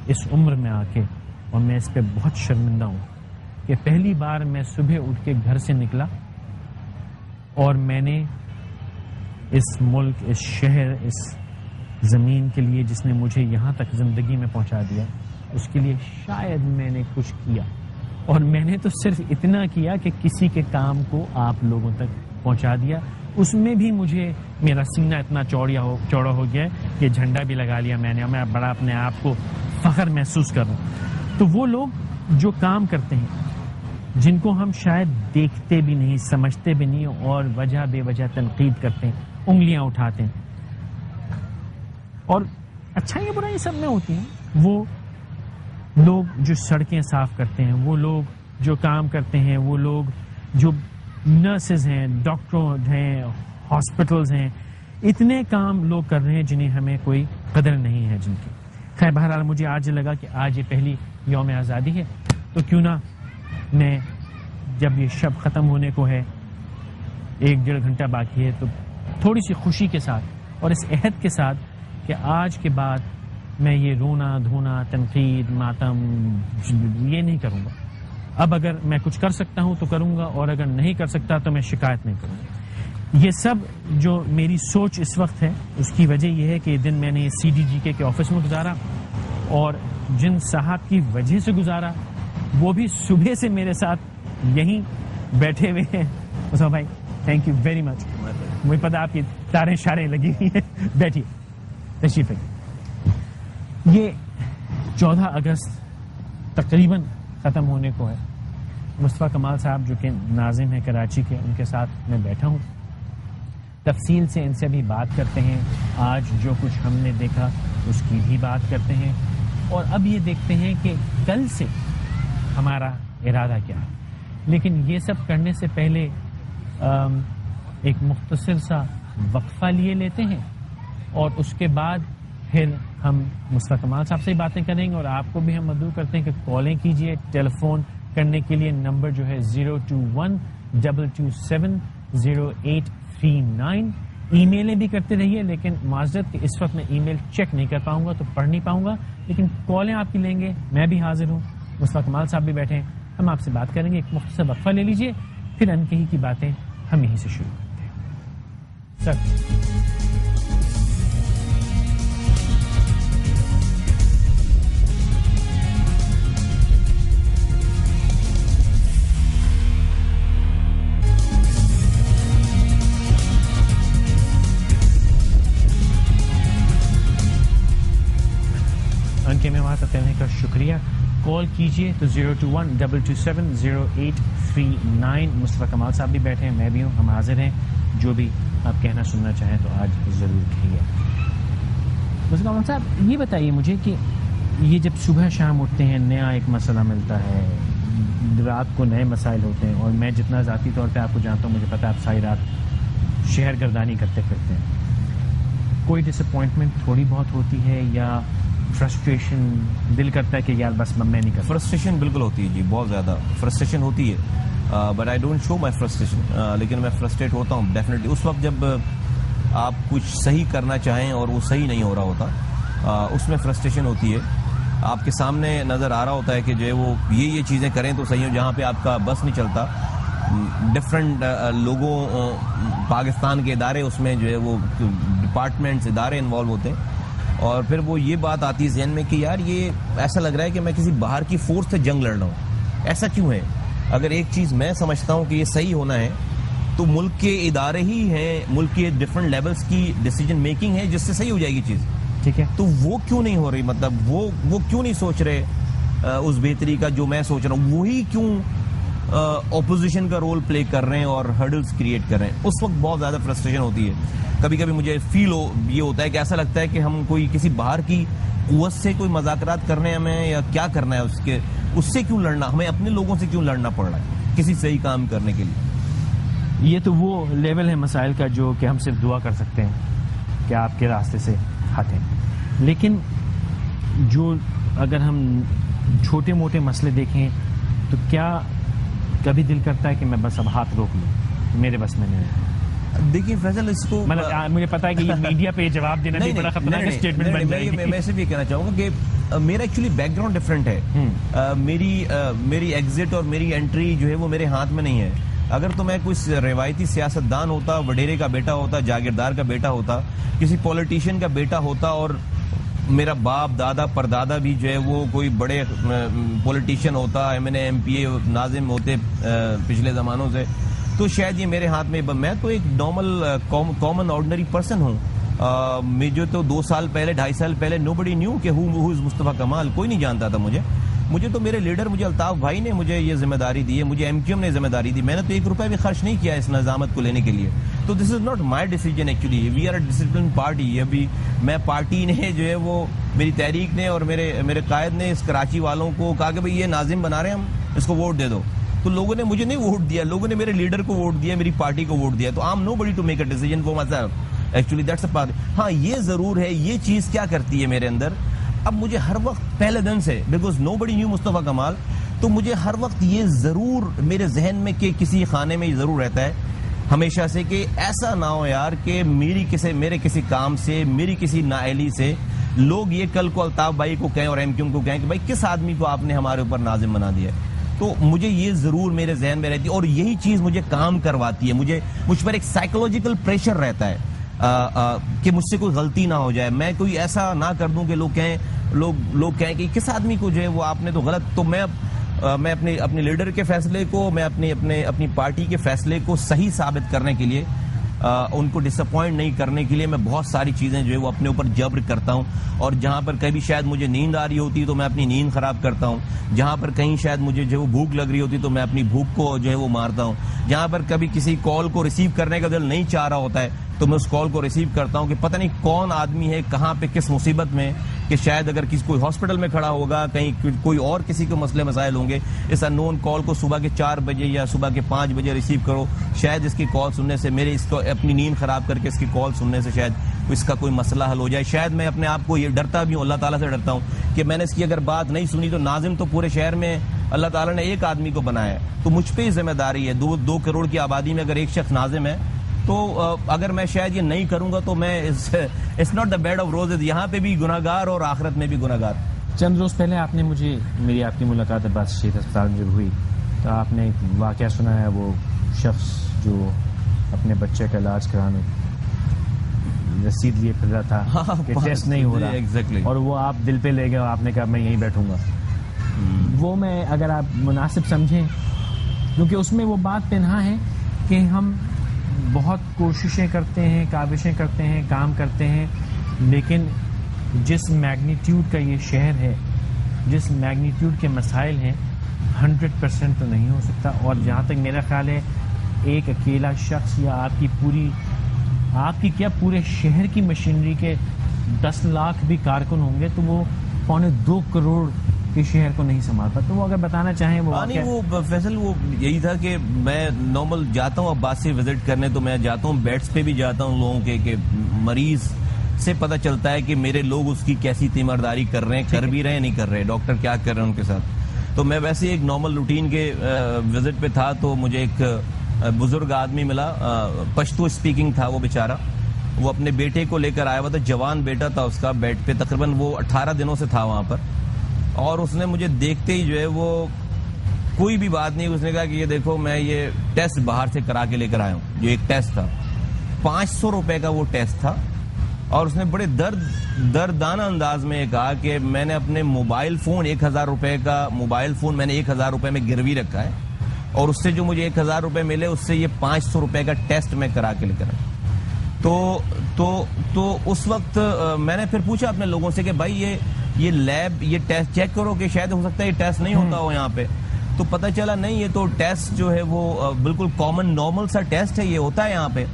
اس عمر میں آ کے, اور میں اس پہ بہت شرمندہ ہوں کہ پہلی بار میں صبح اٹھ کے گھر سے نکلا اور میں نے اس ملک, اس شہر, اس زمین کے لیے جس نے مجھے یہاں تک زندگی میں پہنچا دیا, اس کے لیے شاید میں نے کچھ کیا. اور میں نے تو صرف اتنا کیا کہ کسی کے کام کو آپ لوگوں تک پہنچا دیا. اس میں بھی مجھے میرا سینہ اتنا چوڑا ہو گیا ہے کہ جھنڈا بھی لگا لیا میں نے, اور میں بڑا اپنے آپ کو فخر محسوس کر رہا ہوں. تو وہ لوگ جو کام کرتے ہیں, جن کو ہم شاید دیکھتے بھی نہیں, سمجھتے بھی نہیں, اور وجہ بے وجہ تنقید کرتے ہیں, انگلیاں اٹھاتے ہیں, اور اچھائیاں برائیاں سب میں ہوتی ہیں. وہ لوگ جو سڑکیں صاف کرتے ہیں, وہ لوگ جو کام کرتے ہیں, وہ لوگ جو نرسز ہیں, ڈاکٹر ہیں, ہاسپٹلز ہیں, اتنے کام لوگ کر رہے ہیں جنہیں ہمیں کوئی قدر نہیں ہے جن کی. خیر بہرحال مجھے آج لگا کہ آج یہ پہلی یوم آزادی ہے, تو کیوں نہ میں, جب یہ شب ختم ہونے کو ہے, 1-1.5 گھنٹہ باقی ہے, تو تھوڑی سی خوشی کے ساتھ اور اس عہد کے ساتھ کہ آج کے بعد میں یہ رونا دھونا, تنقید, ماتم یہ نہیں کروں گا. اب اگر میں کچھ کر سکتا ہوں تو کروں گا, اور اگر نہیں کر سکتا تو میں شکایت نہیں کروں گا. یہ سب جو میری سوچ اس وقت ہے, اس کی وجہ یہ ہے کہ یہ دن میں نے CDGK کے آفس میں گزارا, اور جن صاحب کی وجہ سے گزارا وہ بھی صبح سے میرے ساتھ یہیں بیٹھے ہوئے ہیں. اسامہ بھائی تھینک یو ویری مچ. مجھے پتا آپ کی تاریں شاریں لگی ہوئی ہیں, بیٹھیے, تشریف رکھیے. یہ 14 اگست تقریباً ختم ہونے کو ہے. مصطفیٰ کمال صاحب جو کہ ناظم ہیں کراچی کے, ان کے ساتھ میں بیٹھا ہوں, تفصیل سے ان سے بھی بات کرتے ہیں. آج جو کچھ ہم نے دیکھا اس کی بھی بات کرتے ہیں, اور اب یہ دیکھتے ہیں کہ کل سے ہمارا ارادہ کیا ہے. لیکن یہ سب کرنے سے پہلے ایک مختصر سا وقفہ لیتے ہیں, اور اس کے بعد پھر ہم مصطفیٰ کمال صاحب سے ہی باتیں کریں گے. اور آپ کو بھی ہم مدعو کرتے ہیں کہ کالیں کیجئے. ٹیلی فون کرنے کے لیے نمبر جو ہے 021-227-0839. ای میلیں بھی کرتے رہیے, لیکن معذرت کہ اس وقت میں ای میل چیک نہیں کر پاؤں گا تو پڑھ نہیں پاؤں گا, لیکن کالیں آپ کی لیں گے. میں بھی حاضر ہوں, مصطفیٰ کمال صاحب بھی بیٹھے ہیں, ہم آپ سے بات کریں گے. ایک مختصر وقفہ لے لیجئے, پھر ان کہیں کی باتیں ہم یہیں سے شروع کرتے ہیں. سر ان کے میں وہاں تک کہنے کا شکریہ. کال کیجئے تو 021-227-0839. مصطفیٰ کمال صاحب بھی بیٹھے ہیں, میں بھی ہوں, ہم حاضر ہیں. جو بھی آپ کہنا سننا چاہیں تو آج ضرور کہیے. مصطفیٰ کمال صاحب یہ بتائیے مجھے کہ یہ جب صبح شام اٹھتے ہیں نیا ایک مسئلہ ملتا ہے, رات کو نئے مسائل ہوتے ہیں, اور میں جتنا ذاتی طور پہ آپ کو جانتا ہوں مجھے پتا ہے آپ ساری رات شہر گردانی کرتے پھرتے ہیں, کوئی ڈس اپوائنٹمنٹ تھوڑی بہت ہوتی ہے یا فرسٹریشن, دل کرتا ہے کہ یار بس میں نہیں کرتا؟ فرسٹریشن بالکل ہوتی ہے جی, بہت زیادہ فرسٹریشن ہوتی ہے, but I don't show my frustration. لیکن میں فرسٹریٹ ہوتا ہوں ڈیفینیٹلی اس وقت جب آپ کچھ صحیح کرنا چاہیں اور وہ صحیح نہیں ہو رہا ہوتا, اس میں فرسٹریشن ہوتی ہے. آپ کے سامنے نظر آ رہا ہوتا ہے کہ جو ہے وہ یہ چیزیں کریں تو صحیح ہو, جہاں پہ آپ کا بس نہیں چلتا. ڈفرینٹ لوگوں, پاکستان کے ادارے اس میں جو ہے وہ ڈپارٹمنٹس, ادارے انوالو ہوتے ہیں, اور پھر وہ یہ بات آتی ہے ذہن میں کہ یار یہ ایسا لگ رہا ہے کہ میں کسی باہر کی فورس سے جنگ لڑ رہا ہوں. ایسا کیوں ہے؟ اگر ایک چیز میں سمجھتا ہوں کہ یہ صحیح ہونا ہے تو ملک کے ادارے ہی ہیں, ملک کے ڈفرینٹ لیولز کی ڈیسیجن میکنگ ہے جس سے صحیح ہو جائے گی چیز. ٹھیک ہے, تو وہ کیوں نہیں ہو رہی؟ مطلب وہ کیوں نہیں سوچ رہے اس بہتری کا جو میں سوچ رہا ہوں؟ وہی کیوں اپوزیشن کا رول پلے کر رہے ہیں اور ہرڈلز کریٹ کر رہے ہیں؟ اس وقت بہت زیادہ فرسٹریشن ہوتی ہے. کبھی کبھی مجھے فیل یہ ہوتا ہے کہ ایسا لگتا ہے کہ ہم کوئی کسی باہر کی قوت سے کوئی مذاکرات کرنے ہمیں, یا کیا کرنا ہے, اس سے کیوں لڑنا, ہمیں اپنے لوگوں سے کیوں لڑنا پڑ رہا ہے کسی صحیح کام کرنے کے لیے؟ یہ تو وہ لیول ہے مسائل کا جو کہ ہم صرف دعا کر سکتے ہیں کہ آپ کے راستے سے ہٹیں. لیکن جو اگر ہم چھوٹے موٹے مسئلے دیکھیں تو کیا کبھی دل کرتا ہے کہ میں بس اب ہاتھ روک لوں؟ میرے بس میں نہیں. دیکھیے فیصل اس کو مطلب مجھے پتا ہے کہ یہ میڈیا پہ جواب دینا بھی بڑا خطرناک اسٹیٹمنٹ بن جائے گی. میں صرف یہ کہنا چاہوں گا کہ میرا ایکچولی بیک گراؤنڈ ڈفرینٹ ہے. میری ایگزٹ اور میری انٹری جو ہے وہ میرے ہاتھ میں نہیں ہے. اگر تو میں کوئی روایتی سیاستدان ہوتا, وڈیرے کا بیٹا ہوتا, جاگیردار کا بیٹا ہوتا, کسی پولیٹیشین کا بیٹا ہوتا, اور میرا باپ دادا پردادا بھی جو ہے وہ کوئی بڑے پولیٹیشین ہوتا, M N A M P A ناظم ہوتے پچھلے زمانوں سے, تو شاید یہ میرے ہاتھ میں. میں تو ایک نارمل کامن آرڈنری پرسن ہوں. مجھے تو 2 سال پہلے 2.5 سال پہلے نو بڈی نیو کہ ہو از مصطفیٰ کمال, کوئی نہیں جانتا تھا مجھے تو میرے لیڈر مجھے الطاف بھائی نے مجھے یہ ذمہ داری دی ہے, مجھے ایم کیو ایم نے ذمہ داری دی. میں نے تو 1 روپے بھی خرچ نہیں کیا اس نظامت کو لینے کے لیے. تو this is not my decision actually. We are a discipline party. ابھی میں پارٹی نے جو ہے وہ میری تحریک نے اور میرے قائد نے اس کراچی والوں کو کہا کہ بھئی یہ ناظم بنا رہے ہیں, ہم اس کو ووٹ دے دو. تو لوگوں نے مجھے نہیں ووٹ دیا, لوگوں نے میرے لیڈر کو ووٹ دیا, میری پارٹی کو ووٹ دیا. تو I am nobody to make a decision for myself actually. That's a part. ہاں یہ ضرور ہے, یہ چیز کیا کرتی ہے میرے اندر, اب مجھے ہر وقت پہلے دن سے بیکاز نو بڈی نیو مصطفیٰ کمال, تو مجھے ہر وقت یہ ضرور میرے ذہن میں کہ کسی خانے میں یہ ضرور رہتا ہے ہمیشہ سے کہ ایسا نہ ہو یار کہ میرے کسی کام سے, میری کسی نااہلی سے لوگ یہ کل کو الطاف بھائی کو کہیں اور ایم کیو ایم کو کہیں کہ بھائی کس آدمی کو آپ نے ہمارے اوپر ناظم بنا دیا ہے. تو مجھے یہ ضرور میرے ذہن میں رہتی ہے, اور یہی چیز مجھے کام کرواتی ہے. مجھ پر ایک سائیکولوجیکل پریشر رہتا ہے کہ مجھ سے کوئی غلطی نہ ہو جائے, میں کوئی ایسا نہ کر دوں کہ لوگ کہیں کہ کس آدمی کو جو ہے وہ آپ نے تو غلط. تو میں اپنے لیڈر کے فیصلے کو, میں اپنی پارٹی کے فیصلے کو صحیح ثابت کرنے کے لیے, ان کو ڈس اپوائنٹ نہیں کرنے کے لیے میں بہت ساری چیزیں جو ہے وہ اپنے اوپر جبر کرتا ہوں. اور جہاں پر کبھی شاید مجھے نیند آ رہی ہوتی تو میں اپنی نیند خراب کرتا ہوں. جہاں پر کہیں شاید مجھے جو بھوک لگ رہی ہوتی تو میں اپنی بھوک کو جو ہے وہ مارتا ہوں. جہاں پر کبھی کسی کال کو ریسیو کرنے کا دل نہیں چاہ رہا ہوتا ہے تو میں اس کال کو ریسیو کرتا ہوں کہ پتہ نہیں کون آدمی ہے کہاں پہ کس مصیبت میں, کہ شاید اگر کوئی ہاسپٹل میں کھڑا ہوگا, کہیں کوئی اور کسی کو مسئلے مسائل ہوں گے. اس ان نون کال کو صبح کے 4 بجے یا صبح کے 5 بجے ریسیو کرو, شاید اس کی کال سننے سے اس کو اپنی نیند خراب کر کے اس کی کال سننے سے شاید اس کا کوئی مسئلہ حل ہو جائے. شاید میں اپنے آپ کو یہ ڈرتا بھی ہوں, اللہ تعالیٰ سے ڈرتا ہوں کہ میں نے اس کی اگر بات نہیں سنی تو ناظم تو پورے شہر میں اللہ تعالیٰ نے ایک آدمی کو بنایا ہے, تو مجھ پہ ہی ذمہ داری ہے. 2 کروڑ کی آبادی میں اگر ایک شخص ناظم ہے تو اگر میں شاید یہ نہیں کروں گا تو میں it's not the bed of roses, یہاں پہ بھی گناہگار اور آخرت میں بھی گناہگار. چند روز پہلے آپ نے میری آپ کی ملاقات عباس شہید اسپتال میں جب ہوئی تو آپ نے ایک واقعہ سنا ہے, وہ شخص جو اپنے بچے کا علاج کرانے رسید لیے پھر رہا تھا کہ ٹیسٹ نہیں ہو رہا, اور وہ آپ دل پہ لے گئے اور آپ نے کہا میں یہیں بیٹھوں گا. وہ میں اگر آپ مناسب سمجھیں, کیونکہ اس میں وہ بات پنہا ہے کہ ہم بہت کوششیں کرتے ہیں, کاوشیں کرتے ہیں, کام کرتے ہیں, لیکن جس میگنیٹیوڈ کا یہ شہر ہے, جس میگنیٹیوڈ کے مسائل ہیں, 100% تو نہیں ہو سکتا. اور جہاں تک میرا خیال ہے ایک اکیلا شخص یا آپ کی کیا پورے شہر کی مشینری کے 10 لاکھ بھی کارکن ہوں گے تو وہ 2.25 کروڑ کے شہر کو نہیں سنبھال پاتا. تو وہ اگر بتانا چاہیں وہ فیصل وہ یہی تھا کہ میں نارمل جاتا ہوں عباس سے وزٹ کرنے, تو میں جاتا ہوں بیڈس پہ بھی جاتا ہوں لوگوں کے, کہ مریض سے پتہ چلتا ہے کہ میرے لوگ اس کی کیسی تیمارداری کر رہے ہیں, کر بھی رہے ہیں نہیں کر رہے, ڈاکٹر کیا کر رہے ہیں ان کے ساتھ. تو میں ویسے ایک نارمل روٹین کے وزٹ پہ تھا تو مجھے ایک بزرگ آدمی ملا, پشتو اسپیکنگ تھا وہ بیچارہ, وہ اپنے بیٹے کو لے کر آیا ہوا تھا, جوان بیٹا تھا اس کا, بیڈ پہ تقریباً وہ 18 دنوں سے تھا وہاں پر. اور اس نے مجھے دیکھتے ہی جو ہے وہ کوئی بھی بات نہیں, اس نے کہا کہ یہ دیکھو میں یہ ٹیسٹ باہر سے کرا کے لے کر آیا ہوں. جو ایک ٹیسٹ تھا 500 روپے کا وہ ٹیسٹ تھا, اور اس نے بڑے دردانہ انداز میں کہا کہ میں نے اپنے موبائل فون 1000 روپے کا موبائل فون میں نے 1000 روپے میں گروی رکھا ہے, اور اس سے جو مجھے 1000 روپے ملے اس سے یہ 500 روپے کا ٹیسٹ میں کرا کے لے کر آیا. تو اس وقت میں نے پھر پوچھا اپنے لوگوں سے کہ بھائی یہ لیب یہ ٹیسٹ چیک کرو کہ شاید ہو سکتا ہے یہ ٹیسٹ نہیں ہوتا ہو یہاں پہ. تو پتہ چلا نہیں, یہ تو ٹیسٹ جو ہے وہ بالکل کامن نارمل سا ٹیسٹ ہے, یہ ہوتا ہے یہاں پہ.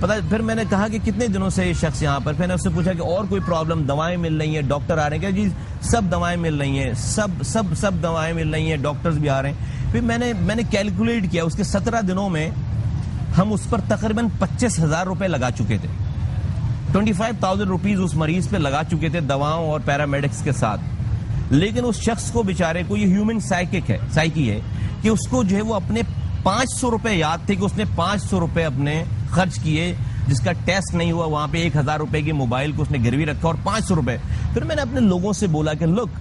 پھر میں نے کہا کہ کتنے دنوں سے یہ شخص یہاں پر, پھر نے اس سے پوچھا کہ اور کوئی پرابلم, دوائیں مل رہی ہیں, ڈاکٹر آ رہے ہیں, کہ جی سب دوائیں مل رہی ہیں, سب دوائیں مل رہی ہیں, ڈاکٹرز بھی آ رہے ہیں. پھر میں نے کیلکولیٹ کیا, اس کے 17 دنوں میں ہم اس پر تقریباً 25,000 روپے لگا چکے تھے, 25,000 روپیز اس مریض پہ لگا چکے تھے دواؤں اور پیرامیڈکس کے ساتھ. لیکن اس شخص کو بیچارے کو یہ ہیومن سائیکی ہے کہ اس کو جو ہے وہ اپنے 500 روپے یاد تھے کہ اس نے 500 روپے اپنے خرچ کیے, جس کا ٹیسٹ نہیں ہوا, وہاں پہ 1000 روپے کی موبائل کو اس نے گروی رکھا اور 500 روپے. پھر میں نے اپنے لوگوں سے بولا کہ لک,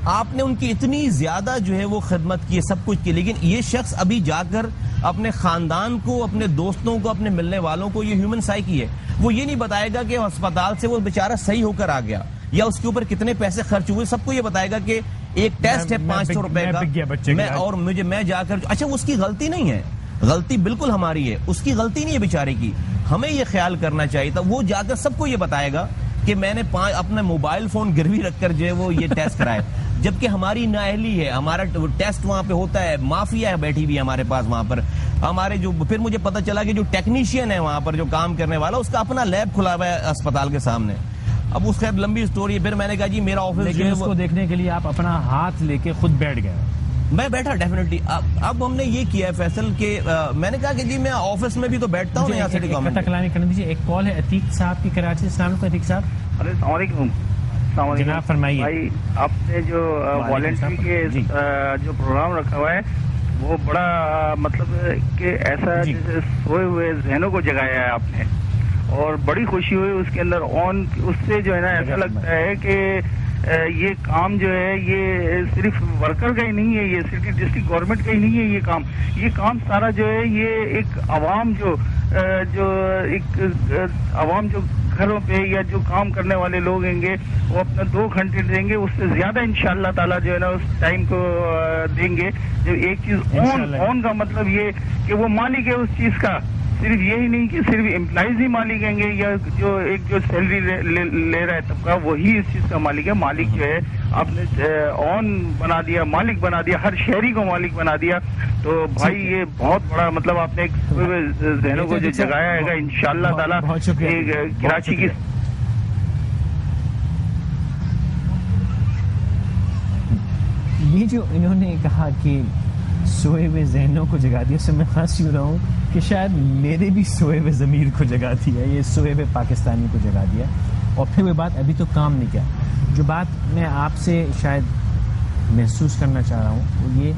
آپ نے ان کی اتنی زیادہ جو ہے وہ خدمت کی, سب کچھ کی, لیکن یہ شخص ابھی جا کر اپنے خاندان کو, اپنے دوستوں کو, اپنے ملنے والوں کو, یہ ہیومن سائیکی ہے, وہ یہ نہیں بتائے گا کہ ہسپتال سے وہ بیچارہ صحیح ہو کر آ گیا یا اس کے اوپر کتنے پیسے خرچ ہوئے. سب کو یہ بتائے گا کہ ایک ٹیسٹ ہے 500 روپے کا, اور میں جا کر, اچھا اس کی غلطی نہیں ہے, غلطی بالکل ہماری ہے, اس کی غلطی نہیں ہے بیچارے کی. ہمیں یہ خیال کرنا چاہیے تھا, وہ جا کر سب کو یہ بتائے گا کہ میں نے اپنا موبائل فون گروی رکھ کر جو ہے وہ یہ ٹیسٹ کرائے, جبکہ ہماری نااہلی ہے, ہمارا ٹیسٹ وہاں پہ ہوتا ہے, مافیا ہے بیٹھی ہوئی ہمارے پاس وہاں پر. ہمارے جو پھر مجھے پتا چلا کہ جو ٹیکنیشین ہے وہاں پر جو کام کرنے والا, اس کا اپنا لیب کھلا ہوا ہے اسپتال کے سامنے. اب اس خیر لمبی سٹوری ہے. پھر میں نے کہا جی میرا آفس جو ہے اس کو دیکھنے کے لیے آپ اپنا ہاتھ لے کے خود بیٹھ گئے. میں بیٹھا ڈیفینیٹلی. اب ہم نے یہ کیا ہے فیصل کہ میں نے کہا کہ جی میں آفس میں بھی تو بیٹھتا ہوں یہاں سٹی گورنمنٹ. کرنے دیجیے, ایک کال ہے عتیق صاحب کی کراچی سے. السلام علیکم عتیق صاحب. السلام علیکم. جناب فرمائیے. بھائی آپ نے جو والنٹری کے جو پروگرام رکھا ہوا ہے وہ بڑا مطلب کہ ایسا جیسے سوئے ہوئے ذہنوں کو جگایا ہے آپ نے, اور بڑی خوشی ہوئی اس کے اندر. اس سے جو ہے نا ایسا لگتا ہے کہ یہ کام جو ہے یہ صرف ورکر کا ہی نہیں ہے, یہ سٹی ڈسٹرکٹ گورنمنٹ کا ہی نہیں ہے. یہ کام سارا جو ہے یہ ایک عوام جو عوام جو گھروں پہ یا جو کام کرنے والے لوگ ہیں گے وہ اپنا 2 گھنٹے دیں گے, اس سے زیادہ انشاءاللہ تعالیٰ جو ہے نا اس ٹائم کو دیں گے. جو ایک چیز آن کا مطلب یہ کہ وہ مالک ہے اس چیز کا, صرف یہی نہیں کہ صرف امپلائیز ہی مالک ہیں گے یا جو سیلری لے رہا ہے طبقہ وہی اس چیز کا مالک ہے. مالک جو ہے آپ نے آن بنا دیا, مالک بنا دیا, ہر شہری کو مالک بنا دیا. تو بھائی یہ بہت بڑا مطلب آپ نے ایک ذہنوں کو جو جگایا ہے گا انشاءاللہ تعالیٰ. کراچی کی یہ جو انہوں نے کہا کہ سوئے ہوئے ذہنوں کو جگا دیا, اس سے میں خاص ہو رہا ہوں کہ شاید میرے بھی سوئے ہوئے ضمیر کو جگا دیا, یہ سوئے ہوئے پاکستانی کو جگا دیا. اور پھر وہ بات ابھی تو کام نہیں کیا. جو بات میں آپ سے شاید محسوس کرنا چاہ رہا ہوں وہ یہ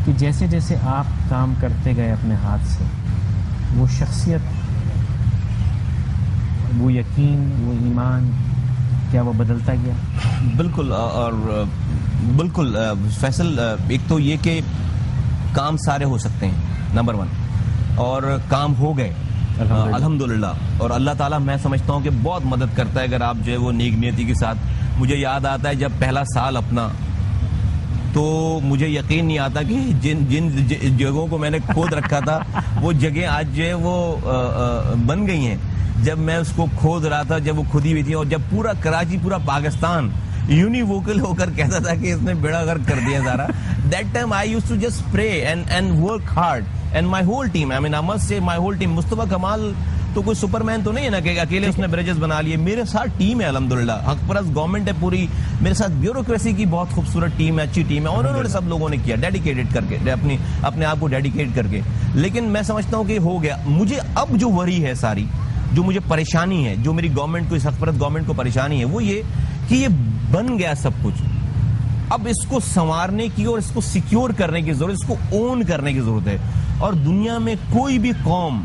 کہ جیسے جیسے آپ کام کرتے گئے اپنے ہاتھ سے, وہ شخصیت, وہ یقین, وہ ایمان, کیا وہ بدلتا گیا؟ بالکل. اور بالکل فیصل, ایک تو یہ کہ کام سارے ہو سکتے ہیں نمبر 1, اور کام ہو گئے الحمدللہ. اور اللہ تعالیٰ میں سمجھتا ہوں کہ بہت مدد کرتا ہے اگر آپ جو ہے وہ نیک نیتی کے ساتھ. مجھے یاد آتا ہے جب پہلا سال اپنا, تو مجھے یقین نہیں آتا کہ جن جگہوں کو میں نے کھود رکھا تھا وہ جگہیں آج جو ہے وہ بن گئی ہیں. جب میں اس کو کھود رہا تھا, جب وہ کھدی ہوئی تھی, اور جب پورا کراچی, پورا پاکستان یونیووکل ہو کر کہتا تھا کہ اس نے بیڑا غرق کر دیا سارا. That time I used to just pray and work hard, and my whole team, I mean I must say my whole team. مصطفیٰ کمال تو کوئی سپر مین تو نہیں ہے نا کہ اکیلے اس نے بریجز بنا لیے. میرے ساتھ ٹیم ہے الحمدللہ, حق پرست گورنمنٹ ہے پوری, میرے ساتھ بیوروکریسی کی بہت خوبصورت ٹیم ہے, اچھی ٹیم ہے, اور انہوں نے سب لوگوں نے کیا ڈیڈیکیٹڈ کر کے, اپنے آپ کو ڈیڈیکیٹ کر کے. لیکن میں سمجھتا ہوں کہ ہو گیا. مجھے اب جو وری ہے ساری, جو مجھے پریشانی ہے, جو میری گورنمنٹ کو, اس حق پرست گورنمنٹ کو پریشانی ہے, وہ یہ کہ یہ بن گیا سب کچھ. اب اس کو سنوارنے کی اور اس کو سیکیور کرنے کی ضرورت, اس کو اون کرنے کی ضرورت ہے. اور دنیا میں کوئی بھی قوم,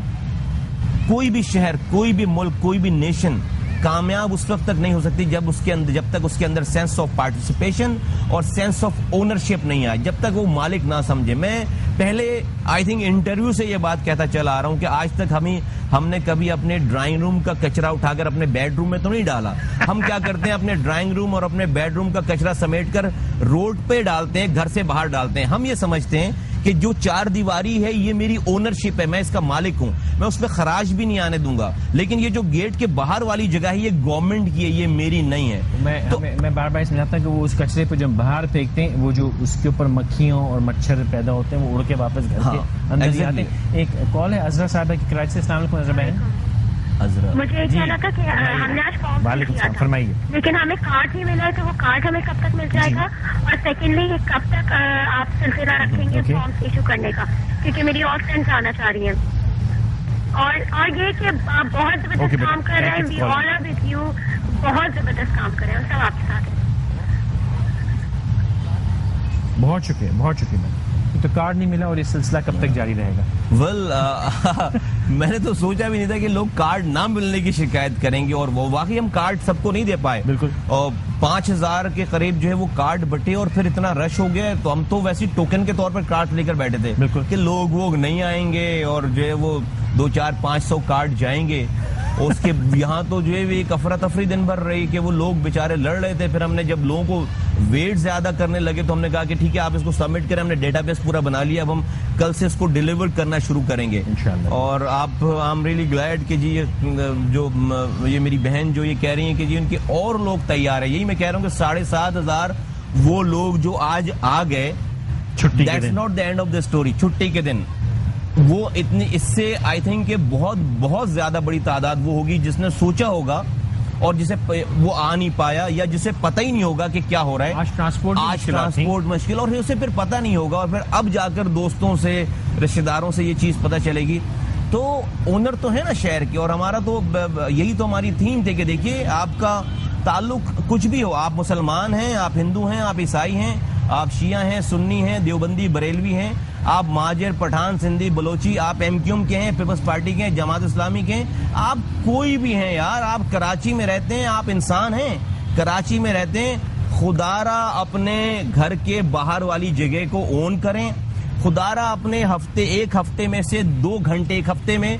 کوئی بھی شہر, کوئی بھی ملک, کوئی بھی نیشن کامیاب اس وقت تک نہیں ہو سکتی جب تک اس کے اندر سینس آف پارٹیسپیشن اور سینس آف اونرشپ نہیں آئے, جب تک وہ مالک نہ سمجھے. میں پہلے آئی تھنک انٹرویو سے یہ بات کہتا چلا آ رہا ہوں کہ آج تک ہم نے کبھی اپنے ڈرائنگ روم کا کچرا اٹھا کر اپنے بیڈ روم میں تو نہیں ڈالا. ہم کیا کرتے ہیں, اپنے ڈرائنگ روم اور اپنے بیڈ روم کا کچرا سمیٹ کر روڈ پہ ڈالتے ہیں, گھر سے باہر ڈالتے ہیں. ہم یہ سمجھتے ہیں کہ جو 4 دیواری ہے یہ میری اونرشپ ہے, میں اس کا مالک ہوں, میں اس پہ خراج بھی نہیں آنے دوں گا. لیکن یہ جو گیٹ کے باہر والی جگہ ہے یہ گورنمنٹ کی ہے, یہ میری نہیں ہے. میں بار بار سمجھاتا ہوں کہ وہ اس کچرے پہ جب باہر پھینکتے ہیں, وہ جو اس کے اوپر مکھیوں اور مچھر پیدا ہوتے ہیں, وہ اڑ کے واپس گھر کے اندر جاتے ہیں. ایک کال ہے عذرا صاحبہ کی کراچی سے. السلام علیکم عذرا بہن. مجھے یہ کہنا تھا کہ ہم نے آج فارم کیا تھا, لیکن ہمیں کارڈ نہیں ملا ہے, تو وہ کارڈ ہمیں کب تک مل جائے گا؟ اور سیکنڈلی کب تک آپ سلسلہ رکھیں گے فارم ایشو کرنے کا؟ کیونکہ میری اور فرینڈس آنا چاہ رہی ہیں. اور یہ کہ آپ بہت زبردست کام کر رہے ہیں, وی آل آر وتھ یو, بہت زبردست کام کر رہے ہیں, سب آپ کے ساتھ ہیں. بہت شکریہ میں تو کارڈ نہیں ملا اور یہ سلسلہ کب تک جاری رہے گا؟ میں نے تو سوچا بھی نہیں تھا کہ لوگ کارڈ نہ ملنے کی شکایت کریں گے، اور وہ واقعی ہم کارڈ سب کو نہیں دے پائے. بالکل. اور 5000 کے قریب جو ہے وہ کارڈ بٹے اور پھر اتنا رش ہو گیا، تو ہم تو ویسے ٹوکن کے طور پر کارڈ لے کر بیٹھے تھے. بالکل. کہ لوگ نہیں آئیں گے اور جو ہے وہ 200-400-500 کارڈ جائیں گے. اس کے یہاں تو جو ہے ایک افراتفری دن بھر رہی کہ وہ لوگ بیچارے لڑ رہے تھے. پھر ہم نے جب لوگوں کو ویٹ زیادہ کرنے لگے تو ہم نے کہا کہ ٹھیک ہے آپ اس کو سبمٹ کریں. ہم نے ڈیٹا بیس پورا بنا لیا، اب ہم کل سے اس کو ڈیلیور کرنا شروع کریں گے انشاءاللہ. اور آپ آئی ایم ریئلی گلیڈ کہ جی یہ میری بہن جو یہ کہہ رہی ہیں کہ جی ان کے اور لوگ تیار ہیں. یہی میں کہہ رہا ہوں کہ 7500 وہ لوگ جو آج آ گئے، that's not the end of the story. چھٹی کے دن وہ اتنی، اس سے آئی تھنک کہ بہت زیادہ بڑی تعداد وہ ہوگی جس نے سوچا ہوگا اور جسے وہ آ نہیں پایا یا جسے پتہ ہی نہیں ہوگا کہ کیا ہو رہا ہے. آج ٹرانسپورٹ مشکل اور اسے پھر پتہ نہیں ہوگا، اور پھر اب جا کر دوستوں سے رشتہ داروں سے یہ چیز پتہ چلے گی. تو اونر تو ہے نا شہر کے، اور ہمارا تو یہی تو ہماری تھیم تھی کہ دیکھیے آپ کا تعلق کچھ بھی ہو، آپ مسلمان ہیں، آپ ہندو ہیں، آپ عیسائی ہیں، آپ شیعہ ہیں، سنی ہیں، دیوبندی، بریلوی ہیں، آپ مہاجر، پٹھان، سندھی، بلوچی، آپ ایم کیو ایم کے ہیں، پیپلز پارٹی کے ہیں، جماعت اسلامی کے ہیں، آپ کوئی بھی ہیں یار. آپ کراچی میں رہتے ہیں، آپ انسان ہیں، کراچی میں رہتے ہیں. خدا را اپنے گھر کے باہر والی جگہ کو اون کریں. خدا را اپنے ایک ہفتے میں سے 2 گھنٹے، ایک ہفتے میں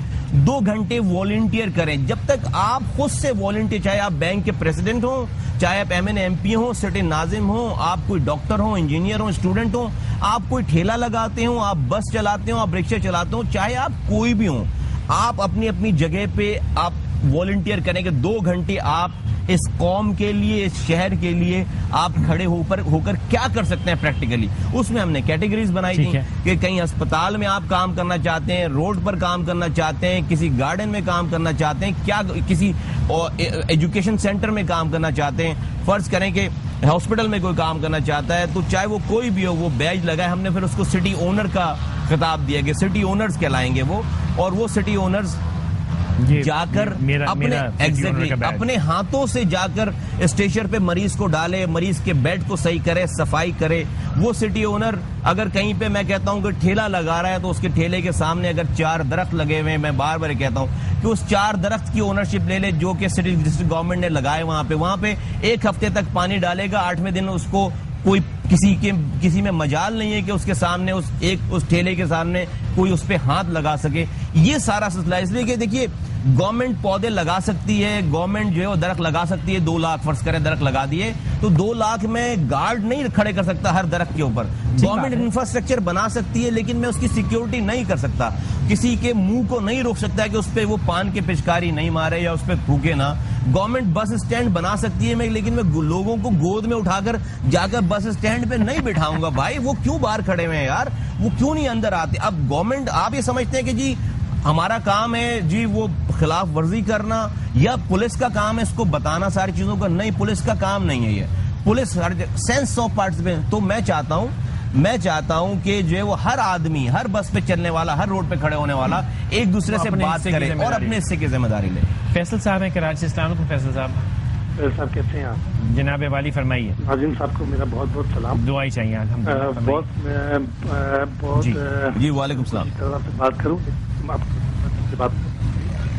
2 گھنٹے والنٹیئر کریں. جب تک آپ خود سے والنٹیئر، چاہے آپ بینک کے پریزیڈنٹ ہوں، چاہے آپ MP ہوں، سٹی ناظم ہوں، آپ کوئی ڈاکٹر ہوں، انجینئر ہوں، اسٹوڈنٹ ہوں، آپ کوئی ٹھیلا لگاتے ہوں، آپ بس چلاتے ہوں، آپ رکشے چلاتے ہوں، چاہے آپ کوئی بھی ہوں، آپ اپنی جگہ پہ آپ والنٹیئر کریں کہ 2 گھنٹے آپ اس قوم کے لیے، اس شہر کے لیے آپ کھڑے ہو کر کیا کر سکتے ہیں پریکٹیکلی. اس میں ہم نے کیٹیگریز بنائی تھی کہ کہیں ہسپتال میں آپ کام کرنا چاہتے ہیں، روڈ پر کام کرنا چاہتے ہیں، کسی گارڈن میں کام کرنا چاہتے ہیں، کیا کسی ایجوکیشن سینٹر میں کام کرنا چاہتے ہیں. فرض کریں کہ ہاسپٹل میں کوئی کام کرنا چاہتا ہے تو چاہے وہ کوئی بھی ہو، وہ بیج لگائے. ہم نے پھر اس کو سٹی اونر کا خطاب دیا کہ سٹی اونرز کہلائیں گے وہ، اور وہ سٹی اونرز جا کر اپنے ہاتھوں سے جا کر اسٹیشن پہ مریض کو ڈالے، مریض کے بیڈ کو صحیح کرے، صفائی کرے. وہ سٹی اونر اگر کہیں پہ میں کہتا ہوں کہ ٹھیلا لگا رہا ہے تو اس کے ٹھیلے کے سامنے اگر 4 درخت لگے ہوئے ہیں، میں بار بار کہتا ہوں کہ اس 4 درخت کی اونرشپ لے لے جو کہ سٹی ڈسٹرکٹ گورنمنٹ نے لگائے. وہاں پہ 1 ہفتے تک پانی ڈالے گا، 8ویں دن اس کو کوئی کسی میں مجال نہیں ہے کہ اس کے سامنے اس ٹھیلے کے سامنے کوئی اس پہ ہاتھ لگا سکے. یہ سارا سلسلہ اس لیے کہ دیکھیے گورنمنٹ پودے لگا سکتی ہے، گورنمنٹ جو ہے وہ درخت لگا سکتی ہے. 2 لاکھ فرض کریں درخت لگا دیے تو 2 لاکھ میں گارڈ نہیں کھڑے کر سکتا ہر درخت کے اوپر. گورنمنٹ انفراسٹرکچر بنا سکتی ہے لیکن میں اس کی سیکیورٹی نہیں کر سکتا. کسی کے منہ کو نہیں روک سکتا ہے کہ اس پہ وہ پان کے پچکاری نہیں مارے یا اس پہ تھوکے نہ. گورنمنٹ بس اسٹینڈ بنا سکتی ہے لیکن میں لوگوں کو گود میں اٹھا کر جا کر بس اسٹینڈ پہ نہیں بٹھاؤں گا. بھائی وہ کیوں باہر کھڑے ہوئے ہیں یار، وہ کیوں نہیں اندر آتے؟ اب گورنمنٹ آپ یہ سمجھتے ہیں کہ جی ہمارا کام ہے جی وہ خلاف ورزی کرنا یا پولیس کا کام ہے اس کو بتانا ساری چیزوں کا؟ نہیں، پولیس کا کام نہیں ہے یہ. Police sense of participation. تو میں چاہتا ہوں کہ جو ہے وہ ہر آدمی، ہر بس پہ چلنے والا، ہر روڈ پہ کھڑے ہونے والا ایک دوسرے سے بات کرے اور اپنے حصے کی ذمہ داری لے. فیصل صاحب ہیں کراچی. السلام علیکم فیصل صاحب. کیسے ہیں آپ؟ جناب والی فرمائیے. ناظم صاحب کو میرا بہت بہت سلام. دعا ہی چاہیے بہت جی وعلیکم السلام. بات کروں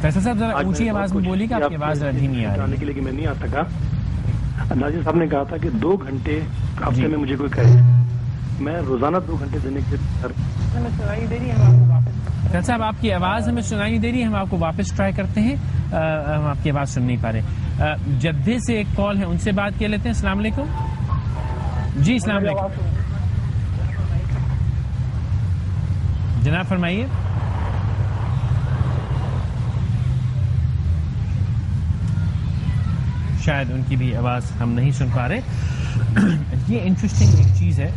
فیصل صاحب ذرا اونچی آواز میں بولیے کہ آپ کی آواز دھیمی آ رہی ہے. کے لیے میں نہیں آ سکا. ناظم صاحب نے کہا تھا کہ 2 گھنٹے ہفتے میں مجھے کوئی کہے، میں روزانہ 2 گھنٹے دینے کے فیصل صاحب آپ کی آواز ہمیں سنائی دے رہی ہے. ہم آپ کو واپس ٹرائی کرتے ہیں، ہم آپ کی آواز سن نہیں پا رہے. جدے سے ایک کال ہے، ان سے بات کر لیتے ہیں. السلام علیکم. جی السلام علیکم جناب فرمائیے. شاید ان کی بھی آواز ہم نہیں سن پا رہے. یہ انٹرسٹنگ ایک چیز ہے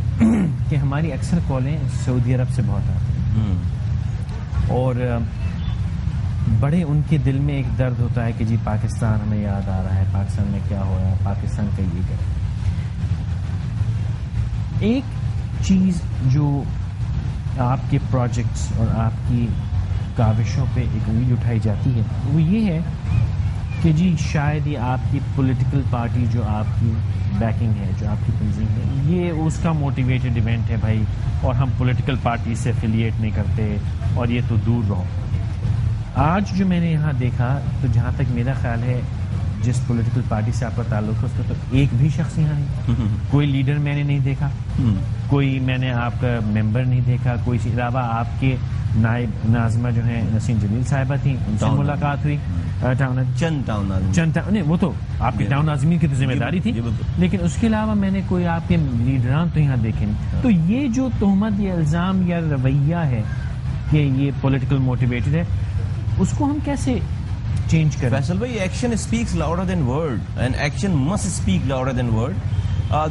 کہ ہماری اکثر کالیں سعودی عرب سے بہت آتی ہیں اور بڑے ان کے دل میں ایک درد ہوتا ہے کہ جی پاکستان ہمیں یاد آ رہا ہے، پاکستان میں کیا ہو رہا ہے، پاکستان کا یہ کیا. ایک چیز جو آپ کے پروجیکٹس اور آپ کی کاوشوں پہ ایک انگلی اٹھائی جاتی ہے وہ یہ ہے کہ جی شاید یہ آپ کی پولیٹیکل پارٹی جو آپ کی بیکنگ ہے, جو آپ کی تنظیم ہے, یہ اس کا موٹیویٹڈ ایونٹ ہے بھائی, اور ہم پولیٹیکل پارٹی سے افیلیٹ نہیں کرتے, اور یہ تو دور رہو. آج جو میں نے یہاں دیکھا, تو جہاں تک میرا خیال ہے جس پولیٹیکل پارٹی سے آپ کا تعلق ہے اس کا تو ایک بھی شخص یہاں نہیں, کوئی لیڈر میں نے نہیں دیکھا, کوئی میں نے آپ کا ممبر نہیں دیکھا, کوئی اس علاوہ آپ کے نائب ناظمہ جو ہیں نسیم جلیل صاحبہ تھیں, ان سے ملاقات ہوئی, چند نہیں, وہ تو آپ کے ٹاؤن ناظمین کی تو ذمہ داری تھی, لیکن اس کے علاوہ میں نے کوئی آپ کے لیڈران تو یہاں دیکھے نہیں. تو یہ جو تہمت یا الزام یا رویہ ہے کہ یہ پولیٹیکل موٹیویٹڈ ہے, اس کو ہم کیسے چینج کریں؟ فیصل بھائی, action speaks louder than word, and action must speak louder than word.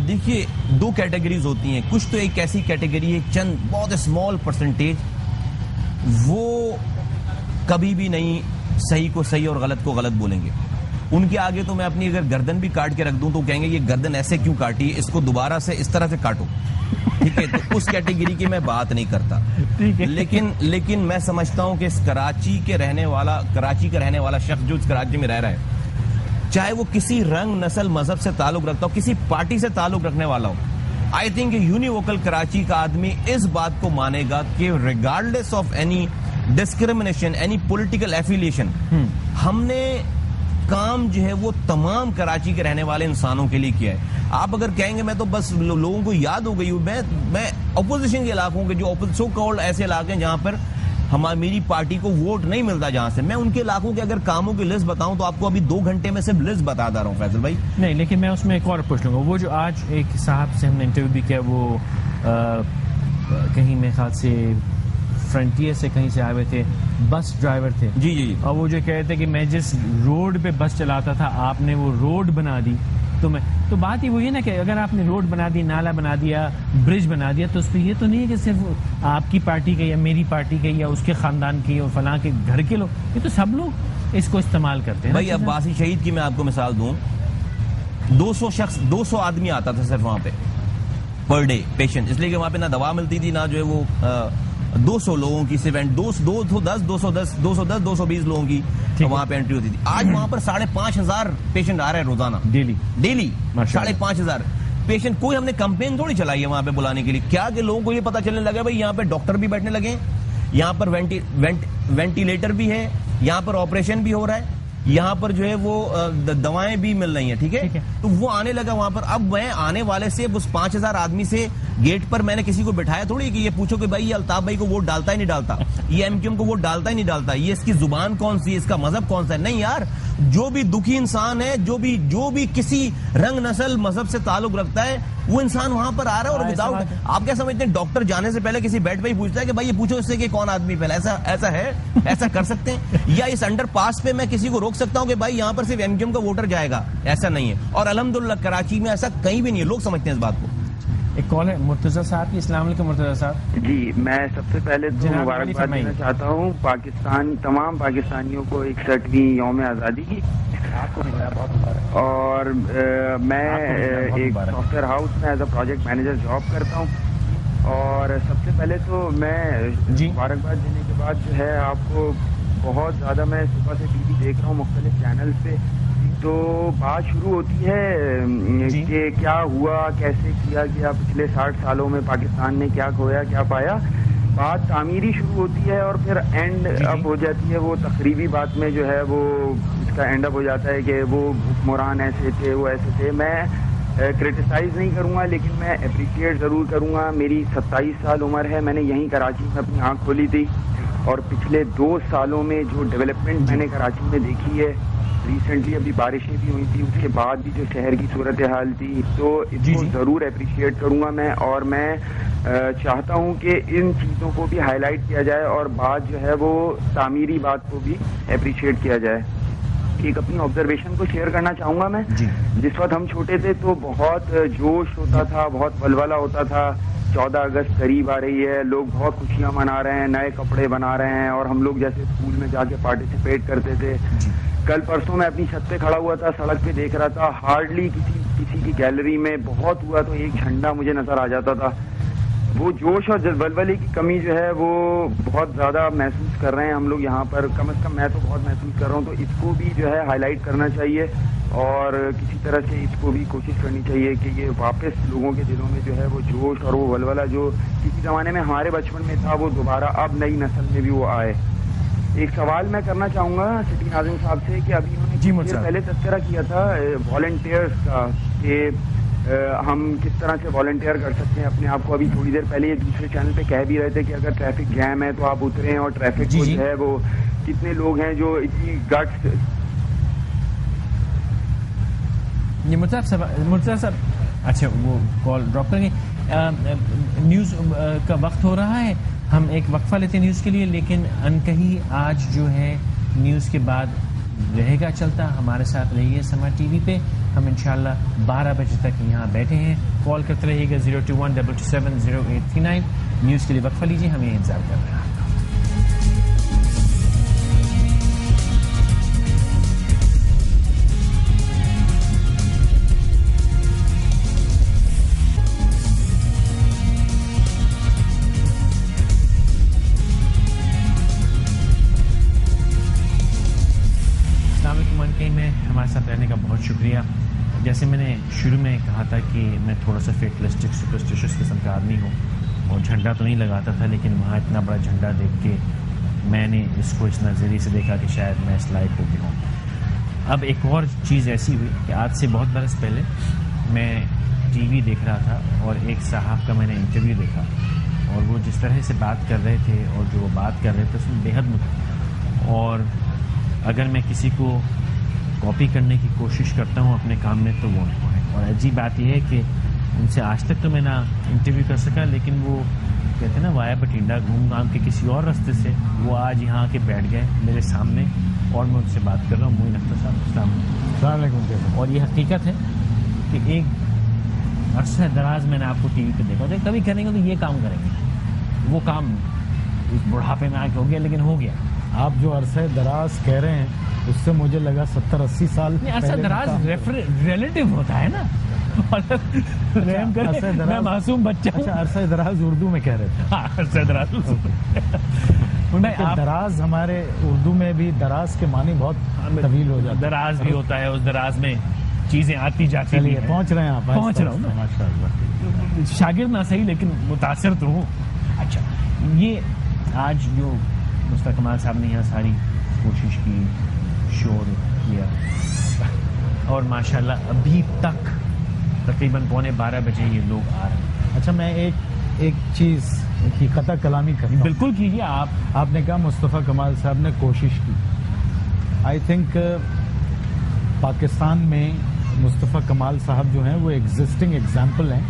دیکھیے, دو کیٹیگریز ہوتی ہیں. کچھ تو ایک ایسی کیٹیگری ہے, چند بہت اسمال پرسنٹیج, وہ کبھی بھی نہیں صحیح کو صحیح اور غلط کو غلط بولیں گے. ان کے آگے تو میں اپنی اگر گردن بھی کاٹ کے رکھ دوں تو کہیں گے یہ گردن ایسے کیوں کاٹی, اس کو دوبارہ سے اس طرح سے کاٹو. ٹھیک ہے, تو اس کیٹیگری کی میں بات نہیں کرتا. لیکن میں سمجھتا ہوں کہ اس کراچی کا رہنے والا شخص جو اس کراچی میں رہ رہا ہے, چاہے وہ کسی رنگ, نسل, مذہب سے تعلق رکھتا ہو, کسی پارٹی سے تعلق رکھنے والا ہو, آئی تھنک یونیووکل کراچی کا آدمی اس بات کو مانے گا کہ regardless of any discrimination, any political affiliation, ہم نے کام جو ہے وہ تمام کراچی کے رہنے والے انسانوں کے لیے کیا ہے. آپ اگر کہیں گے میں تو بس لوگوں کو یاد ہو گئی ہوں, میں اپوزیشن کے علاقوں کے جو سو کالڈ ایسے علاقے ہیں جہاں پر میری پارٹی کو ووٹ نہیں ملتا, جہاں سے میں ان کے علاقوں کے اگر کاموں کی لسٹ بتاؤں تو آپ کو ابھی 2 گھنٹے میں صرف لسٹ بتا رہا ہوں فیصل بھائی. نہیں, لیکن میں اس میں ایک اور پوچھ لوں گا. وہ جو آج ایک صاحب سے ہم نے انٹرویو بھی کیا, وہ کہیں میرے خیال سے فرنٹیئر سے کہیں سے آئے ہوئے تھے, بس ڈرائیور تھے, جی, اور وہ جو کہہ رہے تھے کہ میں جس روڈ پہ بس چلاتا تھا آپ نے وہ روڈ بنا دی, تو بات ہی وہی ہے نا کہ اگر آپ نے روڈ بنا دی, نالا بنا دیا, برج بنا دیا, تو اس پہ یہ تو نہیں ہے کہ صرف آپ کی پارٹی کے یا میری پارٹی کے یا اس کے خاندان کے اور فلاں کے گھر کے لوگ, یہ تو سب لوگ اس کو استعمال کرتے ہیں. بھائی عباسی شہید کی میں آپ کو مثال دوں, 200 آدمی آتا تھا صرف وہاں پہ پر ڈے پیشنٹ, اس لیے کہ وہاں پہ نہ دوا ملتی تھی, نہ جو ہے وہ 200 لوگوں کی صرف 210 220 لوگوں کی وہاں پہ انٹری ہوتی تھی. آج وہاں پر 5,500 پیشنٹ آ رہے ہیں روزانہ, ڈیلی 5,500 پیشنٹ. کوئی ہم نے کمپین تھوڑی چلائی ہے وہاں پہ بلانے کے لیے, کیا کہ لوگوں کو یہ پتا چلنے لگا بھائی یہاں پہ ڈاکٹر بھی بیٹھنے لگے, یہاں پر وینٹیلیٹر بھی ہے, یہاں پر آپریشن بھی ہو رہا ہے, یہاں پر جو ہے وہ دوائیں بھی مل رہی ہیں. ٹھیک ہے, تو وہ آنے لگا وہاں پر. اب میں آنے والے سے اس 5,000 آدمی سے گیٹ پر میں نے کسی کو بٹھایا تھوڑی کہ یہ پوچھو کہ بھائی یہ الطاف بھائی کو ووٹ ڈالتا ہی نہیں ڈالتا, یہ ایم کیو ایم کو ووٹ ڈالتا ہی نہیں ڈالتا, یہ اس کی زبان کون سی ہے, اس کا مذہب کون سا ہے. نہیں یار, جو بھی دکھی انسان ہے, جو بھی کسی رنگ, نسل, مذہب سے تعلق رکھتا ہے, وہ انسان وہاں پر آ رہا ہے. اور وداؤٹ, آپ کیا سمجھتے ہیں ڈاکٹر جانے سے پہلے کسی بیڈ پہ ہی پوچھتا ہے کہ بھائی یہ پوچھو اس سے کہ کون آدمی پہلے, ایسا ہے, ایسا کر سکتے ہیں؟ یا اس انڈر پاس پہ میں کسی کو روک سکتا ہوں کہ بھائی یہاں پر صرف ایم کیو ایم کا ووٹر جائے گا؟ ایسا نہیں ہے. اور الحمدللہ کراچی میں ایسا کہیں بھی نہیں ہے, لوگ سمجھتے ہیں اس بات کو. ایک کال ہے مرتضیٰ صاحب کی. السلام علیکم مرتضیٰ صاحب. جی, میں سب سے پہلے تو مبارکباد دینا چاہتا ہوں تمام پاکستانیوں کو 61ویں یوم آزادی کی. اور میں ایک سافٹ ویئر ہاؤس میں as a project manager job کرتا ہوں, اور سب سے پہلے تو میں مبارکباد دینے کے بعد جو ہے آپ کو بہت زیادہ, میں صبح سے ٹی وی دیکھ رہا ہوں مختلف چینلز پہ, تو بات شروع ہوتی ہے کہ کیا ہوا, کیسے کیا گیا, پچھلے 60 سالوں میں پاکستان نے کیا کھویا, کیا پایا. بات تعمیری شروع ہوتی ہے اور پھر اینڈ اپ ہو جاتی ہے وہ تقریبی بات میں, جو ہے وہ اس کا اینڈ اپ ہو جاتا ہے کہ وہ حکمران ایسے تھے, وہ ایسے تھے. میں کرٹیسائز نہیں کروں گا, لیکن میں اپریشیٹ ضرور کروں گا. میری 27 سال عمر ہے, میں نے یہیں کراچی میں اپنی آنکھ کھولی تھی, اور پچھلے 2 سالوں میں جو ڈیولپمنٹ میں نے کراچی میں دیکھی ہے, ریسنٹلی ابھی بارشیں بھی ہوئی تھی, اس کے بعد بھی جو شہر کی صورتحال تھی, تو اس کو ضرور اپریشیٹ کروں گا میں. اور میں چاہتا ہوں کہ ان چیزوں کو بھی ہائی لائٹ کیا جائے, اور بات جو ہے وہ تعمیری بات کو بھی اپریشیٹ کیا جائے. ایک اپنی آبزرویشن کو شیئر کرنا چاہوں گا میں. جس وقت ہم چھوٹے تھے تو بہت جوش ہوتا تھا, بہت ولولہ ہوتا تھا. 14 اگست قریب آ رہی ہے, لوگ بہت خوشیاں منا رہے ہیں, نئے کپڑے بنا رہے ہیں, اور ہم لوگ جیسے اسکول میں جا کے پارٹیسپیٹ کرتے تھے. کل پرسوں میں اپنی چھت پہ کھڑا ہوا تھا, سڑک پہ دیکھ رہا تھا, ہارڈلی کسی کی گیلری میں بہت ہوا تو ایک جھنڈا مجھے نظر آ جاتا تھا. وہ جوش اور ولولے کی کمی جو ہے وہ بہت زیادہ محسوس کر رہے ہیں ہم لوگ یہاں پر, کم از کم میں تو بہت محسوس کر رہا ہوں. تو اس کو بھی جو ہے ہائی لائٹ کرنا چاہیے, اور کسی طرح سے اس کو بھی کوشش کرنی چاہیے کہ یہ واپس لوگوں کے دلوں میں جو ہے وہ جوش اور وہ ولولہ جو کسی زمانے میں ہمارے بچپن میں تھا وہ دوبارہ اب نئی نسل میں بھی وہ آئے. ایک سوال میں کرنا چاہوں گا سٹی ناظم صاحب سے کہ ابھی انہوں نے پہلے تذکرہ کیا تھا والنٹیئرس کا کہ ہم کس طرح سے والنٹیئر کر سکتے ہیں اپنے آپ کو. ابھی تھوڑی دیر پہلے یہ دوسرے چینل پہ کہہ بھی رہے تھے کہ اگر ٹریفک جیم ہے تو آپ اتریں اور ٹریفک جو ہے وہ کتنے لوگ ہیں جو اتنی گٹس. یہ مرتضیٰ صاحب اچھا وہ کال ڈراپ کریں گے. نیوز کا وقت ہو رہا ہے, ہم ایک وقفہ لیتے ہیں نیوز کے لیے, لیکن انکہی آج جو ہے نیوز کے بعد رہے گا چلتا. ہمارے ساتھ رہیے سما ٹی وی پہ, ہم انشاءاللہ 12 بجے تک یہاں بیٹھے ہیں. کال کرتے رہیے گا 021-227-0839. نیوز کے لیے وقفہ لیجیے, ہم یہ انتظار کر رہے ہیں. ہمارے ساتھ رہنے کا بہت شکریہ. جیسے میں نے شروع میں کہا تھا کہ میں تھوڑا سا فیٹلسٹک سپرسٹیشس قسم کا آدمی ہوں اور جھنڈا تو نہیں لگاتا تھا, لیکن وہاں اتنا بڑا جھنڈا دیکھ کے میں نے اس کو اس نظریے سے دیکھا کہ شاید میں اس لائق ہو گیا ہوں. اب ایک اور چیز ایسی ہوئی کہ آج سے بہت برس پہلے میں ٹی وی دیکھ رہا تھا اور ایک صاحب کا میں نے انٹرویو دیکھا, اور وہ جس طرح سے بات کر رہے تھے اور جو وہ بات کر رہے تھے اس میں بے حد اور اگر میں کسی کو کاپی کرنے کی کوشش کرتا ہوں اپنے کام میں تو وہ ہے. اور عجیب بات یہ ہے کہ ان سے آج تک تو میں نہ انٹرویو کر سکا, لیکن وہ کہتے ہیں نا وایا بٹینڈا گھوم گھام کے کسی اور راستے سے وہ آج یہاں آ کے بیٹھ گئے میرے سامنے اور میں ان سے بات کر رہا ہوں. معین اختر صاحب السلام علیکم. اور یہ حقیقت ہے کہ ایک عرصہ دراز میں نے آپ کو ٹی وی پہ دیکھا تھا, کبھی کریں گے تو یہ کام کریں گے, وہ کام اس بڑھاپے میں آ کے ہو گیا, لیکن ہو گیا. آپ جو عرصہ دراز کہہ رہے ہیں اس سے مجھے لگا 70-80 سال. عرصہ دراز ریلیٹو ہوتا ہے نا, میں معصوم بچہ. اچھا عرصہ دراز اردو میں کہہ رہے تھے. عرصہ دراز دراز ہمارے اردو میں بھی دراز کے معنی بہت طویل ہو جاتا ہے. دراز بھی ہوتا ہے, اس دراز میں چیزیں آتی جاتی ہیں. پہنچ رہے ہیں آپ. پہنچ رہا ہوں ماشاء اللہ. شاگرد نہ صحیح لیکن متاثر تو ہوں. اچھا یہ آج جو مصطفیٰ کمال صاحب نے یہاں ساری کوشش کی, شور کیا, اور ماشاءاللہ ابھی تک تقریباً 11:15 بجے یہ لوگ آ رہے ہیں. اچھا میں ایک چیز کی قطع کلامی کرتا ہوں. بالکل کیجیے. آپ نے کہا مصطفیٰ کمال صاحب نے کوشش کی. آئی تھنک پاکستان میں مصطفیٰ کمال صاحب جو ہیں وہ ایگزسٹنگ ایگزامپل ہیں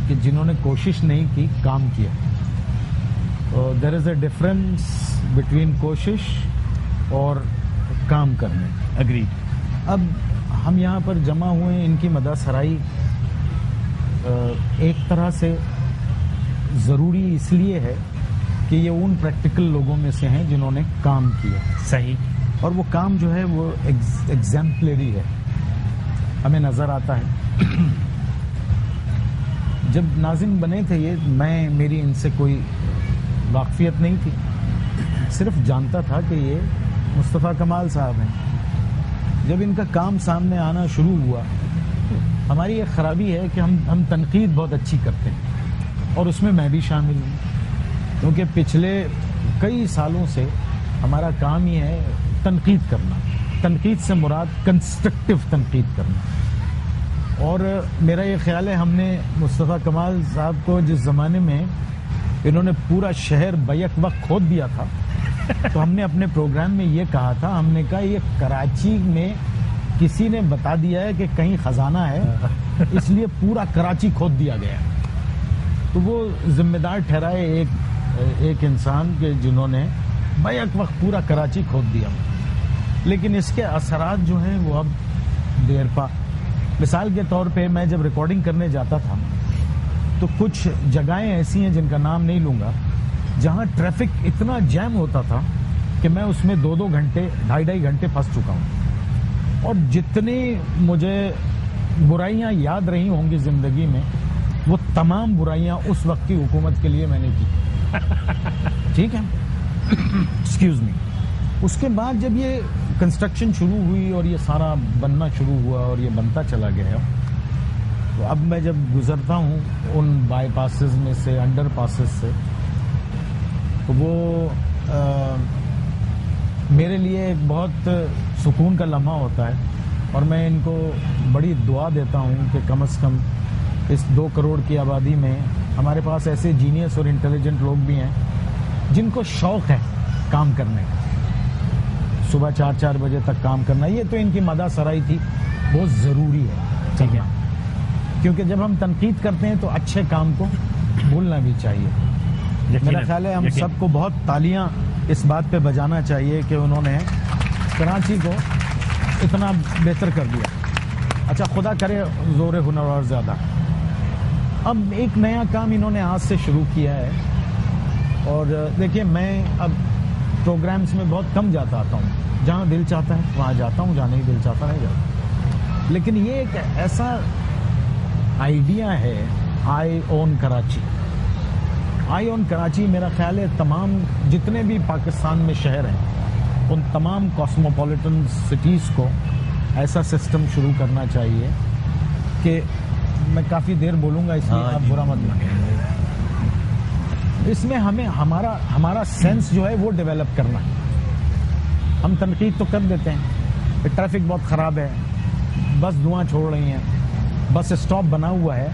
کہ جنہوں نے کوشش نہیں کی, کام کیا. دیر از اے ڈفرنس بٹوین کوشش اور کام کرنے. اگری. اب ہم یہاں پر جمع ہوئے ہیں, ان کی مدح سرائی ایک طرح سے ضروری اس لیے ہے کہ یہ ان پریکٹیکل لوگوں میں سے ہیں جنہوں نے کام کیا. صحیح. اور وہ کام جو ہے وہ ایگزیمپلری ہے, ہمیں نظر آتا ہے. جب ناظم بنے تھے یہ, میری ان سے کوئی واقفیت نہیں تھی, صرف جانتا تھا کہ یہ مصطفیٰ کمال صاحب ہیں. جب ان کا کام سامنے آنا شروع ہوا, ہماری ایک خرابی ہے کہ ہم تنقید بہت اچھی کرتے ہیں, اور اس میں میں بھی شامل ہوں, کیونکہ پچھلے کئی سالوں سے ہمارا کام یہ ہے تنقید کرنا. تنقید سے مراد کنسٹرکٹیو تنقید کرنا. اور میرا یہ خیال ہے ہم نے مصطفیٰ کمال صاحب کو جس زمانے میں انہوں نے پورا شہر بیک وقت کھود دیا تھا, تو ہم نے اپنے پروگرام میں یہ کہا تھا, ہم نے کہا یہ کراچی میں کسی نے بتا دیا ہے کہ کہیں خزانہ ہے, اس لیے پورا کراچی کھود دیا گیا. تو وہ ذمہ دار ٹھہرائے ایک انسان کے جنہوں نے بیک وقت پورا کراچی کھود دیا. لیکن اس کے اثرات جو ہیں وہ اب دیر پا. مثال کے طور پہ میں جب ریکارڈنگ کرنے جاتا تھا تو کچھ جگہیں ایسی ہیں جن کا نام نہیں لوں گا, جہاں ٹریفک اتنا جیم ہوتا تھا کہ میں اس میں 2-2 گھنٹے 2.5 گھنٹے پھنس چکا ہوں. اور جتنی مجھے برائیاں یاد رہی ہوں گی زندگی میں, وہ تمام برائیاں اس وقت کی حکومت کے لیے میں نے کی. ٹھیک ہے, ایکسکیوز می. اس کے بعد جب یہ کنسٹرکشن شروع ہوئی اور یہ سارا بننا شروع ہوا اور یہ بنتا چلا گیا، تو اب میں جب گزرتا ہوں ان بائی پاسز میں سے، انڈر پاسز سے، تو وہ میرے لیے ایک بہت سکون کا لمحہ ہوتا ہے، اور میں ان کو بڑی دعا دیتا ہوں کہ کم از کم اس 2 کروڑ کی آبادی میں ہمارے پاس ایسے جینیس اور انٹیلیجنٹ لوگ بھی ہیں جن کو شوق ہے کام کرنے کا، صبح 4 بجے تک کام کرنا. یہ تو ان کی مدح سرائی تھی، بہت ضروری ہے، ٹھیک ہے، کیونکہ جب ہم تنقید کرتے ہیں تو اچھے کام کو بھولنا بھی چاہیے. میرا خیال ہے ہم سب کو بہت تالیاں اس بات پہ بجانا چاہیے کہ انہوں نے کراچی کو اتنا بہتر کر دیا. اچھا، خدا کرے زور ہنر اور زیادہ. اب ایک نیا کام انہوں نے آج سے شروع کیا ہے، اور دیکھیے میں اب پروگرامز میں بہت کم جاتا آتا ہوں، جہاں دل چاہتا ہے وہاں جاتا ہوں، جہاں نہیں دل چاہتا نہیں جاتا. لیکن یہ ایک ایسا آئیڈیا ہے آئی اون کراچی. آئی اون کراچی میرا خیال ہے تمام جتنے بھی پاکستان میں شہر ہیں ان تمام کاسموپولیٹن سٹیز کو ایسا سسٹم شروع کرنا چاہیے کہ میں کافی دیر بولوں گا، اس لیے آپ برا مت مانیں. اس میں ہمیں ہمارا سینس جو ہے وہ ڈیولپ کرنا ہے. ہم تنقید تو کر دیتے ہیں، ٹریفک بہت خراب ہے، بس دھواں چھوڑ رہی ہیں، بس اسٹاپ بنا ہوا ہے.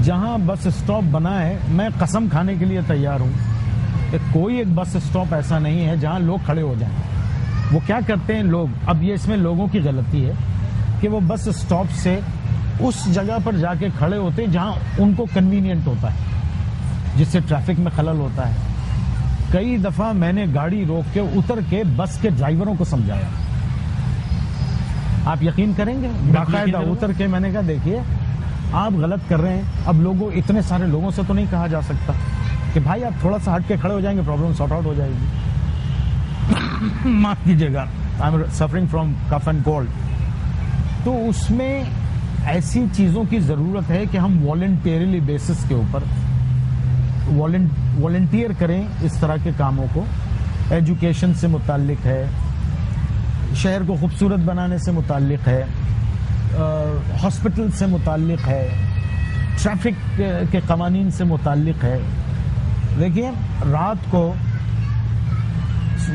جہاں بس اسٹاپ بنا ہے میں قسم کھانے کے لیے تیار ہوں کہ کوئی ایک بس اسٹاپ ایسا نہیں ہے جہاں لوگ کھڑے ہو جائیں. وہ کیا کرتے ہیں لوگ، اب یہ اس میں لوگوں کی غلطی ہے کہ وہ بس اسٹاپ سے اس جگہ پر جا کے کھڑے ہوتے ہیں جہاں ان کو کنوینئنٹ ہوتا ہے، جس سے ٹریفک میں خلل ہوتا ہے. کئی دفعہ میں نے گاڑی روک کے اتر کے بس کے ڈرائیوروں کو سمجھایا. آپ یقین کریں گے، باقاعدہ اتر کے میں نے کہا دیکھیے آپ غلط کر رہے ہیں. اب لوگوں اتنے سارے لوگوں سے تو نہیں کہا جا سکتا کہ بھائی آپ تھوڑا سا ہٹ کے کھڑے ہو جائیں گے پرابلم سارٹ آؤٹ ہو جائے گی. معاف کیجیے گا، I am suffering from cough and cold. تو اس میں ایسی چیزوں کی ضرورت ہے کہ ہم والنٹیرلی بیسس کے اوپر والنٹیئر کریں اس طرح کے کاموں کو. ایجوکیشن سے متعلق ہے، شہر کو خوبصورت بنانے سے متعلق ہے، ہاسپٹل سے متعلق ہے، ٹریفک کے قوانین سے متعلق ہے. دیکھیے رات کو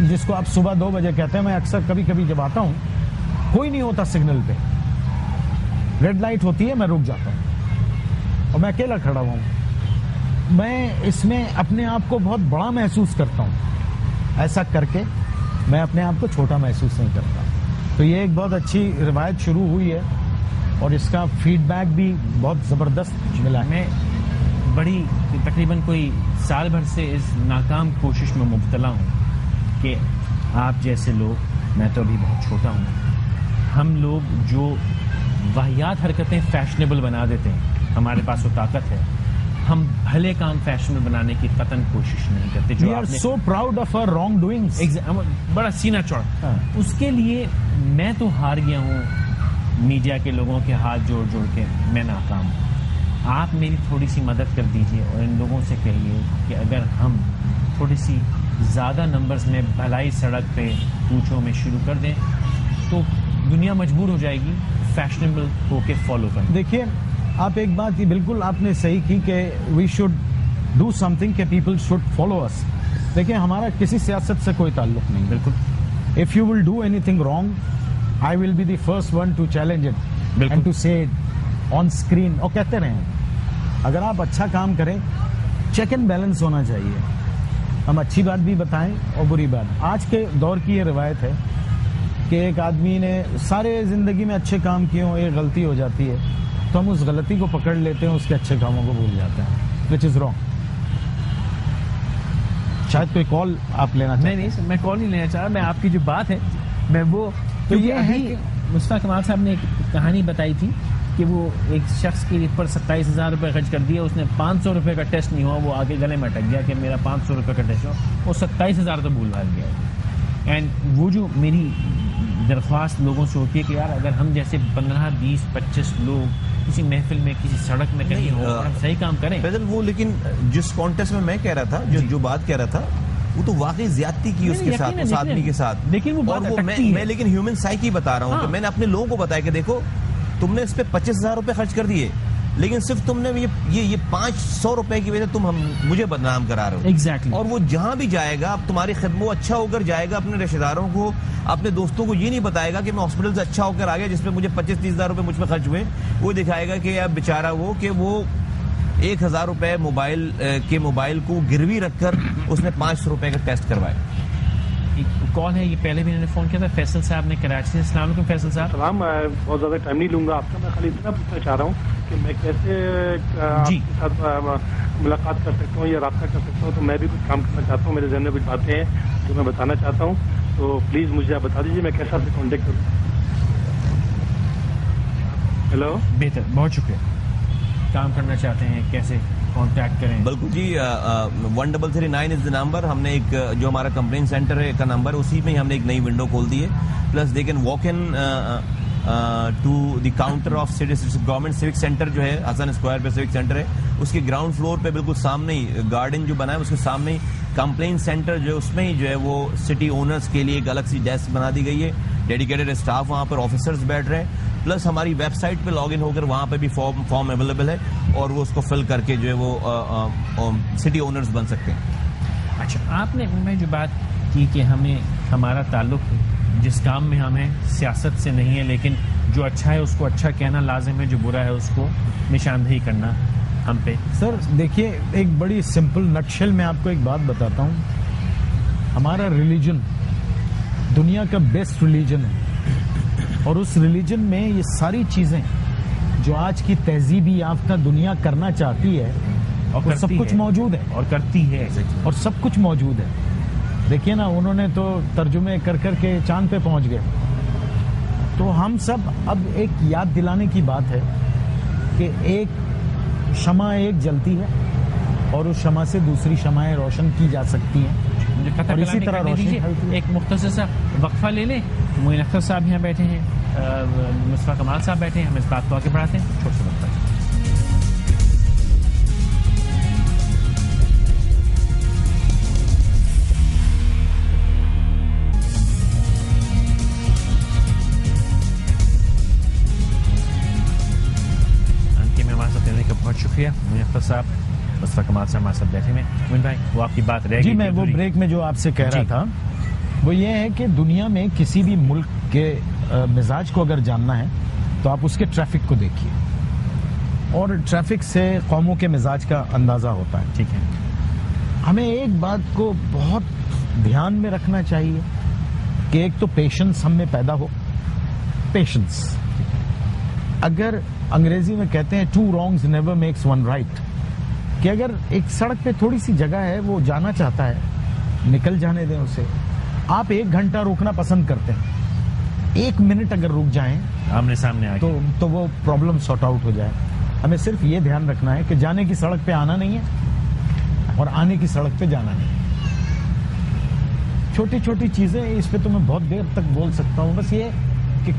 جس کو آپ صبح 2 بجے کہتے ہیں، میں اکثر کبھی کبھی جب آتا ہوں کوئی نہیں ہوتا سگنل پہ، ریڈ لائٹ ہوتی ہے، میں رک جاتا ہوں اور میں اکیلا کھڑا ہوا ہوں. میں اس میں اپنے آپ کو بہت بڑا محسوس کرتا ہوں. ایسا کر کے میں اپنے آپ کو چھوٹا محسوس نہیں کرتا. تو یہ ایک بہت اچھی روایت شروع ہوئی ہے اور اس کا فیڈ بیک بھی بہت زبردست ملا. میں بڑی تقریباً کوئی سال بھر سے اس ناکام کوشش میں مبتلا ہوں کہ آپ جیسے لوگ، میں تو ابھی بہت چھوٹا ہوں، ہم لوگ جو واحیات حرکتیں فیشنیبل بنا دیتے ہیں، ہمارے پاس وہ طاقت ہے. ہم بھلے کام فیشنیبل بنانے کی قطعاً کوشش نہیں کرتے. We are so proud of our wrongdoings. بڑا سینہ چوڑا. اس کے لیے میں تو ہار گیا ہوں. میڈیا کے لوگوں کے ہاتھ جوڑ جوڑ کے میں ناکام ہوں. آپ میری تھوڑی سی مدد کر دیجئے اور ان لوگوں سے کہیے کہ اگر ہم تھوڑی سی زیادہ نمبرز میں بھلائی سڑک پہ کوچوں میں شروع کر دیں تو دنیا مجبور ہو جائے گی فیشنیبل ہو کے فالو کریں. دیکھیے آپ ایک بات یہ بالکل آپ نے صحیح کی کہ we should do something کہ پیپل شوڈ فالو اس. دیکھیں ہمارا کسی سیاست سے کوئی تعلق نہیں. بالکل. If you will do anything wrong I will be the first one to challenge it and to say it on screen. اور کہتے رہیں اگر آپ اچھا کام کریں چیک اینڈ بیلنس ہونا چاہیے. ہم اچھی بات بھی بتائیں اور بری بات. آج کے دور کی یہ روایت ہے کہ ایک آدمی نے سارے زندگی میں اچھے کام کیے ہوں، ایک غلطی ہو جاتی ہے تو ہم اس غلطی کو پکڑ لیتے ہیں، اس کے اچھے کاموں کو بھول جاتے ہیں، وچ از رانگ. شاید کوئی کال آپ لینا چاہتے ہیں؟ نہیں، میں کال نہیں لینا چاہ رہا. میں آپ کی جو بات ہے میں وہ تو یہ ہے کہ مصطفیٰ کمال صاحب نے ایک کہانی بتائی تھی کہ وہ ایک شخص کے پر 27,000 روپے خرچ کر دیا. اس نے 500 روپے کا ٹیسٹ نہیں ہوا، وہ آگے گلے میں اٹک گیا کہ میرا 500 روپے کا ٹیسٹ ہو. وہ 27,000 تو بھول بھال گیا. اینڈ وہ جو میری درخواست لوگوں سے ہوتی ہے کہ یار اگر ہم جیسے 15, 20, 25 لوگ کسی محفل میں کسی سڑک میں کہیں ہو ہم صحیح کام کریں. فیضل وہ لیکن جس کانٹیسٹ میں کہہ رہا تھا جو بات کہہ رہا تھا وہ تو واقعی زیادتی کی اس کے ساتھ, اس آدمی کے ساتھ. لیکن وہ میں لیکن ہیومن سائیکی بتا رہا ہوں کہ میں نے اپنے لوگوں کو بتایا کہ دیکھو تم نے اس پہ 25,000 روپے خرچ کر دیے, لیکن صرف تم نے یہ 500 روپے کی وجہ سے تم مجھے بدنام کرا رہے ہو. ایگزیکٹلی. اور وہ جہاں بھی جائے گا اب تمہاری خدمت وہ اچھا ہو کر جائے گا, اپنے رشتہ داروں کو اپنے دوستوں کو یہ نہیں بتائے گا کہ میں ہاسپٹل سے اچھا ہو کر آ گیا جس پہ مجھے 25-30 ہزار روپے مجھ پہ خرچ ہوئے. وہ دکھائے گا کہ اب بیچارہ وہ 1,000 روپے موبائل کو گروی رکھ کر اس نے 500 روپے کا ٹیسٹ کروائے. کون ہے یہ؟ پہلے بھی انہوں نے فون کیا تھا, فیصل صاحب نے کراچی سے. السلام علیکم فیصل صاحب. سلام. میں بہت زیادہ ٹائم نہیں لوں گا آپ کا, میں خالی اتنا پوچھنا چاہ رہا ہوں کہ میں کیسے آپ کے ساتھ ملاقات کر سکتا ہوں یا رابطہ کر سکتا ہوں. تو میں بھی کچھ کام کرنا چاہتا ہوں, میرے ذہن میں کچھ باتیں ہیں جو میں بتانا چاہتا ہوں, تو پلیز مجھے آپ بتا دیجیے میں کیسے آپ سے کانٹیکٹ کروں. ہیلو. بہتر, بہت شکریہ. کام کرنا چاہتے ہیں کیسے کانٹیکٹ کریں؟ بالکل جی, 1339 از دا نمبر. ہم نے ایک جو ہمارا کمپلین سینٹر ہے کا نمبر, اسی میں ہم نے ایک نئی ونڈو کھول دی ہے. Plus they can walk into the counter of government civic center جو ہے حسن اسکوائر پہ سیوک سینٹر ہے, اس کے گراؤنڈ فلور پہ بالکل سامنے ہی گارڈن جو بنا ہے اس کے سامنے ہی کمپلین سینٹر جو ہے اس میں ہی جو ہے وہ سٹی اونرز کے لیے ایک الگ سی ڈیسک بنا دی گئی ہے. ڈیڈیکیٹڈ اسٹاف وہاں پر آفیسرز بیٹھ رہے ہیں. پلس ہماری ویب سائٹ پہ لاگ ان ہو کر وہاں پہ بھی فارم اویلیبل ہے اور وہ اس کو فل کر کے جو ہے وہ سٹی اونرز بن سکتے ہیں. اچھا, آپ نے میں جو بات کی کہ ہمارا تعلق جس کام میں ہم ہیں سیاست سے نہیں ہے, لیکن جو اچھا ہے اس کو اچھا کہنا لازم ہے, جو برا ہے اس کو نشاندہی کرنا ہم پہ. سر دیکھیے, ایک بڑی سمپل نٹشل میں آپ کو ایک بات بتاتا ہوں. ہمارا ریلیجن دنیا کا بیسٹ ریلیجن ہے, اور اس ریلیجن میں یہ ساری چیزیں جو آج کی تہذیبی یافتہ دنیا کرنا چاہتی ہے اور سب کچھ موجود ہے اور کرتی ہے, اور سب کچھ موجود ہے. دیکھیے نا, انہوں نے تو ترجمے کر کر کے چاند پہ پہنچ گئے. تو ہم سب اب ایک یاد دلانے کی بات ہے کہ ایک شمع ایک جلتی ہے اور اس شمع سے دوسری شمعیں روشن کی جا سکتی ہیں, اور اسی طرح روشن. ایک مختصر سا وقفہ لے لیں. معین اختر صاحب یہاں بیٹھے ہیں, مصطفیٰ کمال صاحب بیٹھے ہیں, ہم اس بات کو آگے بڑھاتے ہیں. چھوٹا سا وقفہ. ہمارے ساتھ رہنے کا بہت شکریہ. معین اختر صاحب, مصطفیٰ کمال صاحب ہمارے ساتھ بیٹھے ہیں. معین بھائی, وہ آپ کی بات رہ گئی. جی, میں وہ بریک میں جو آپ سے کہہ رہا تھا وہ یہ ہے کہ دنیا میں کسی بھی ملک کے مزاج کو اگر جاننا ہے تو آپ اس کے ٹریفک کو دیکھیے, اور ٹریفک سے قوموں کے مزاج کا اندازہ ہوتا ہے. ٹھیک ہے, ہمیں ایک بات کو بہت دھیان میں رکھنا چاہیے کہ ایک تو پیشنس ہم میں پیدا ہو. پیشنس, اگر انگریزی میں کہتے ہیں 2 wrongs never makes 1 right, کہ اگر ایک سڑک پہ تھوڑی سی جگہ ہے, وہ جانا چاہتا ہے, نکل جانے دیں اسے. آپ 1 گھنٹہ روکنا پسند کرتے ہیں, 1 منٹ اگر رک جائیں آمنے سامنے تو وہ پرابلم سارٹ آؤٹ ہو جائے. ہمیں صرف یہ دھیان رکھنا ہے کہ جانے کی سڑک پہ آنا نہیں ہے اور آنے کی سڑک پہ جانا نہیں ہے. چھوٹی چھوٹی چیزیں, اس پہ تو میں بہت دیر تک بول سکتا ہوں. بس یہ کہ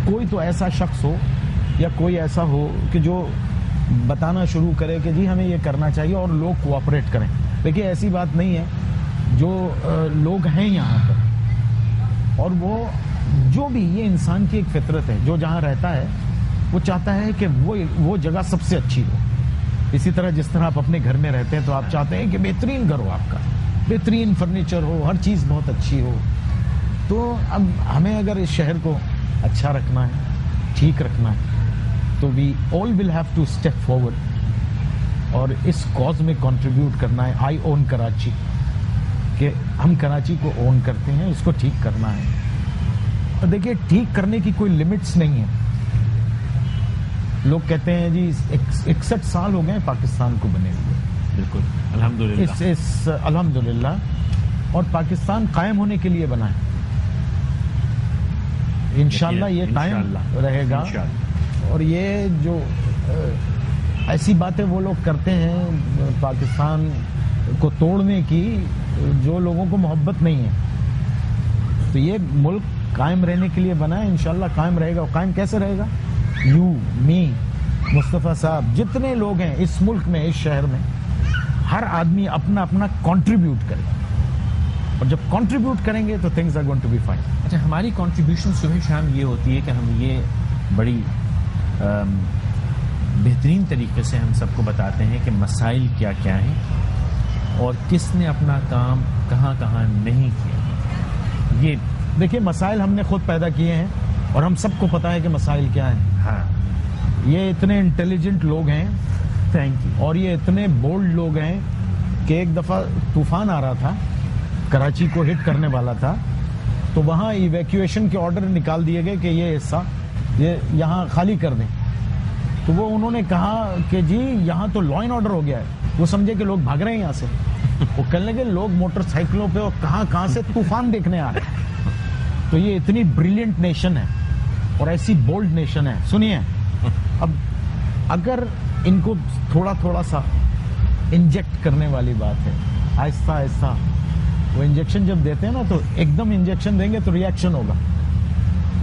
کوئی تو ایسا شخص ہو یا کوئی ایسا ہو کہ جو بتانا شروع کرے کہ جی ہمیں یہ کرنا چاہیے, اور لوگ کوآپریٹ کریں. دیکھیے, ایسی بات نہیں ہے, جو لوگ ہیں یہاں پر, اور وہ جو بھی, یہ انسان کی ایک فطرت ہے, جو جہاں رہتا ہے وہ چاہتا ہے کہ وہ جگہ سب سے اچھی ہو. اسی طرح جس طرح آپ اپنے گھر میں رہتے ہیں تو آپ چاہتے ہیں کہ بہترین گھر ہو آپ کا, بہترین فرنیچر ہو, ہر چیز بہت اچھی ہو. تو اب ہمیں اگر اس شہر کو اچھا رکھنا ہے, ٹھیک رکھنا ہے, تو we all will have to step forward اور اس کاز میں کنٹریبیوٹ کرنا ہے. آئی اون کراچی, کہ ہم کراچی کو اون کرتے ہیں, اس کو ٹھیک کرنا ہے. اور دیکھیے, ٹھیک کرنے کی کوئی لمٹس نہیں ہے. لوگ کہتے ہیں جی 61 سال ہو گئے پاکستان کو بنے ہوئے. بالکل, الحمدللہ. الحمدللہ, اور پاکستان قائم ہونے کے لیے بنا ہے. انشاءاللہ یہ قائم رہے گا. اور یہ جو ایسی باتیں وہ لوگ کرتے ہیں پاکستان کو توڑنے کی, جو لوگوں کو محبت نہیں ہے, تو یہ ملک قائم رہنے کے لیے بنا ہے. انشاءاللہ قائم رہے گا. اور قائم کیسے رہے گا؟ یو, می, مصطفیٰ صاحب, جتنے لوگ ہیں اس ملک میں, اس شہر میں, ہر آدمی اپنا اپنا کنٹریبیوٹ کرے, اور جب کنٹریبیوٹ کریں گے تو things are going to be fine. اچھا, ہماری کنٹریبیوشن صبح شام یہ ہوتی ہے کہ ہم یہ بڑی بہترین طریقے سے ہم سب کو بتاتے ہیں کہ مسائل کیا کیا ہیں اور کس نے اپنا کام کہاں کہاں نہیں کیا. یہ دیکھیے, مسائل ہم نے خود پیدا کیے ہیں اور ہم سب کو پتا ہے کہ مسائل کیا ہیں. ہاں, یہ اتنے انٹیلیجنٹ لوگ ہیں, تھینک یو, اور یہ اتنے بولڈ لوگ ہیں کہ ایک دفعہ طوفان آ رہا تھا, کراچی کو ہٹ کرنے والا تھا, تو وہاں ایویکیویشن کے آرڈر نکال دیے گئے کہ یہ حصہ یہ یہاں خالی کر دیں. تو وہ انہوں نے کہا کہ جی یہاں تو لا اینڈ آرڈر ہو گیا ہے. وہ سمجھے کہ لوگ بھاگ رہے ہیں یہاں سے. وہ کہنے لگے لوگ موٹر سائیکلوں پہ اور کہاں سے طوفان دیکھنے آ رہے ہیں. تو یہ اتنی بریلینٹ نیشن ہے اور ایسی بولڈ نیشن ہے. سنیے, اب اگر ان کو تھوڑا تھوڑا سا انجیکٹ کرنے والی بات ہے, آہستہ آہستہ وہ انجیکشن جب دیتے ہیں نا تو ایک دم انجیکشن دیں گے تو ریئیکشن ہوگا,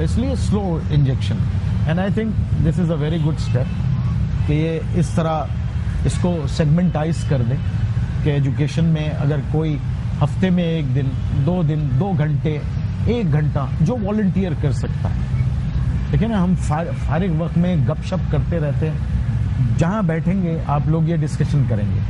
اس لیے slow injection. And I think this is a very good step کہ یہ اس طرح اس کو سیگمنٹائز کر دیں کہ ایجوکیشن میں اگر کوئی ہفتے میں 1 دن 2 دن 2 گھنٹے 1 گھنٹہ جو والنٹیئر کر سکتا ہے. دیکھیں نا, ہم فارغ وقت میں گپ شپ کرتے رہتے ہیں, جہاں بیٹھیں گے آپ لوگ یہ ڈسکشن کریں گے.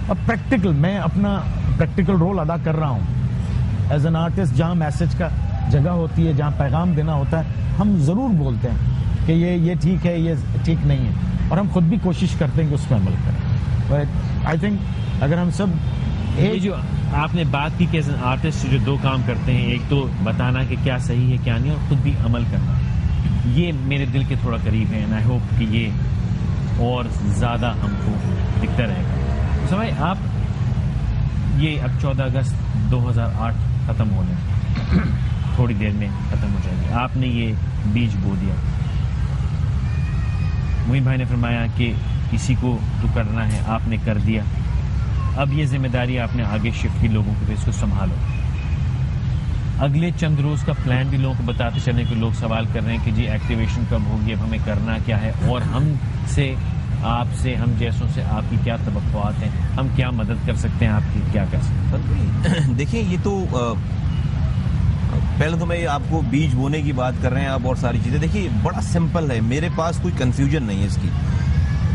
اب پریکٹیکل, میں اپنا پریکٹیکل رول ادا کر رہا ہوں ایز این آرٹسٹ. جہاں میسج کا جگہ ہوتی ہے, جہاں پیغام دینا ہوتا ہے, ہم ضرور بولتے ہیں کہ یہ ٹھیک ہے, یہ ٹھیک نہیں ہے, اور ہم خود بھی کوشش کرتے ہیں کہ اس پہ عمل کریں. بٹ آئی تھنک اگر ہم سب یہ جو آپ نے بات کی کہ ایز این آرٹسٹ جو 2 کام کرتے ہیں, ایک تو بتانا کہ کیا صحیح ہے کیا نہیں, اور خود بھی عمل کرنا, یہ میرے دل کے تھوڑا قریب ہے. اینڈ آئی ہوپ کہ یہ اور زیادہ ہم کو دکھتا رہے گا. سمائے آپ, یہ اب 14 اگست 2008 ختم ہونے, تھوڑی دیر میں ختم ہو جائے گی. آپ نے یہ بیج بو دیا. معین بھائی نے فرمایا کہ کسی کو تو کرنا ہے, آپ نے کر دیا. اب یہ ذمہ داری آپ نے آگے شفٹ کی لوگوں کو, اس کو سنبھالو. اگلے چند روز کا پلان بھی لوگوں کو بتاتے چلیں کہ لوگ سوال کر رہے ہیں کہ جی ایکٹیویشن کب ہوگی, اب ہمیں کرنا کیا ہے, اور ہم سے, آپ سے, ہم جیسوں سے آپ کی کیا توقعات ہیں, ہم کیا مدد کر سکتے ہیں, آپ کی کیا کر سکتے ہیں. دیکھیں, یہ تو پہلے تو میں آپ کو بیج بونے کی بات کر رہے ہیں آپ, اور ساری چیزیں دیکھیے بڑا سمپل ہے, میرے پاس کوئی کنفیوژن نہیں ہے اس کی.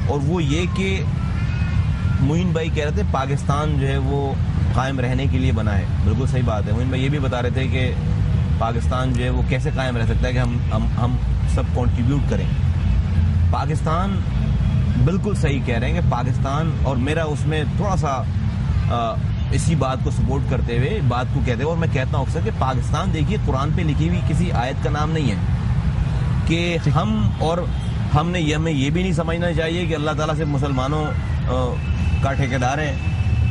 اور وہ یہ کہ معین بھائی کہہ رہے تھے پاکستان جو ہے وہ قائم رہنے کے لیے بنا ہے. بالکل صحیح بات ہے. معین بھائی یہ بھی بتا رہے تھے کہ پاکستان جو ہے وہ کیسے قائم رہ سکتا ہے کہ ہم سب کنٹریبیوٹ کریں. پاکستان بالکل صحیح کہہ رہے ہیں کہ پاکستان, اور میرا اس میں تھوڑا سا اسی بات کو سپورٹ کرتے ہوئے بات کو کہتے ہیں, اور میں کہتا ہوں اکثر کہ پاکستان دیکھیے قرآن پہ لکھی ہوئی کسی آیت کا نام نہیں ہے کہ ہمیں یہ بھی نہیں سمجھنا چاہیے کہ اللہ تعالیٰ صرف مسلمانوں کا ٹھیکیدار ہے.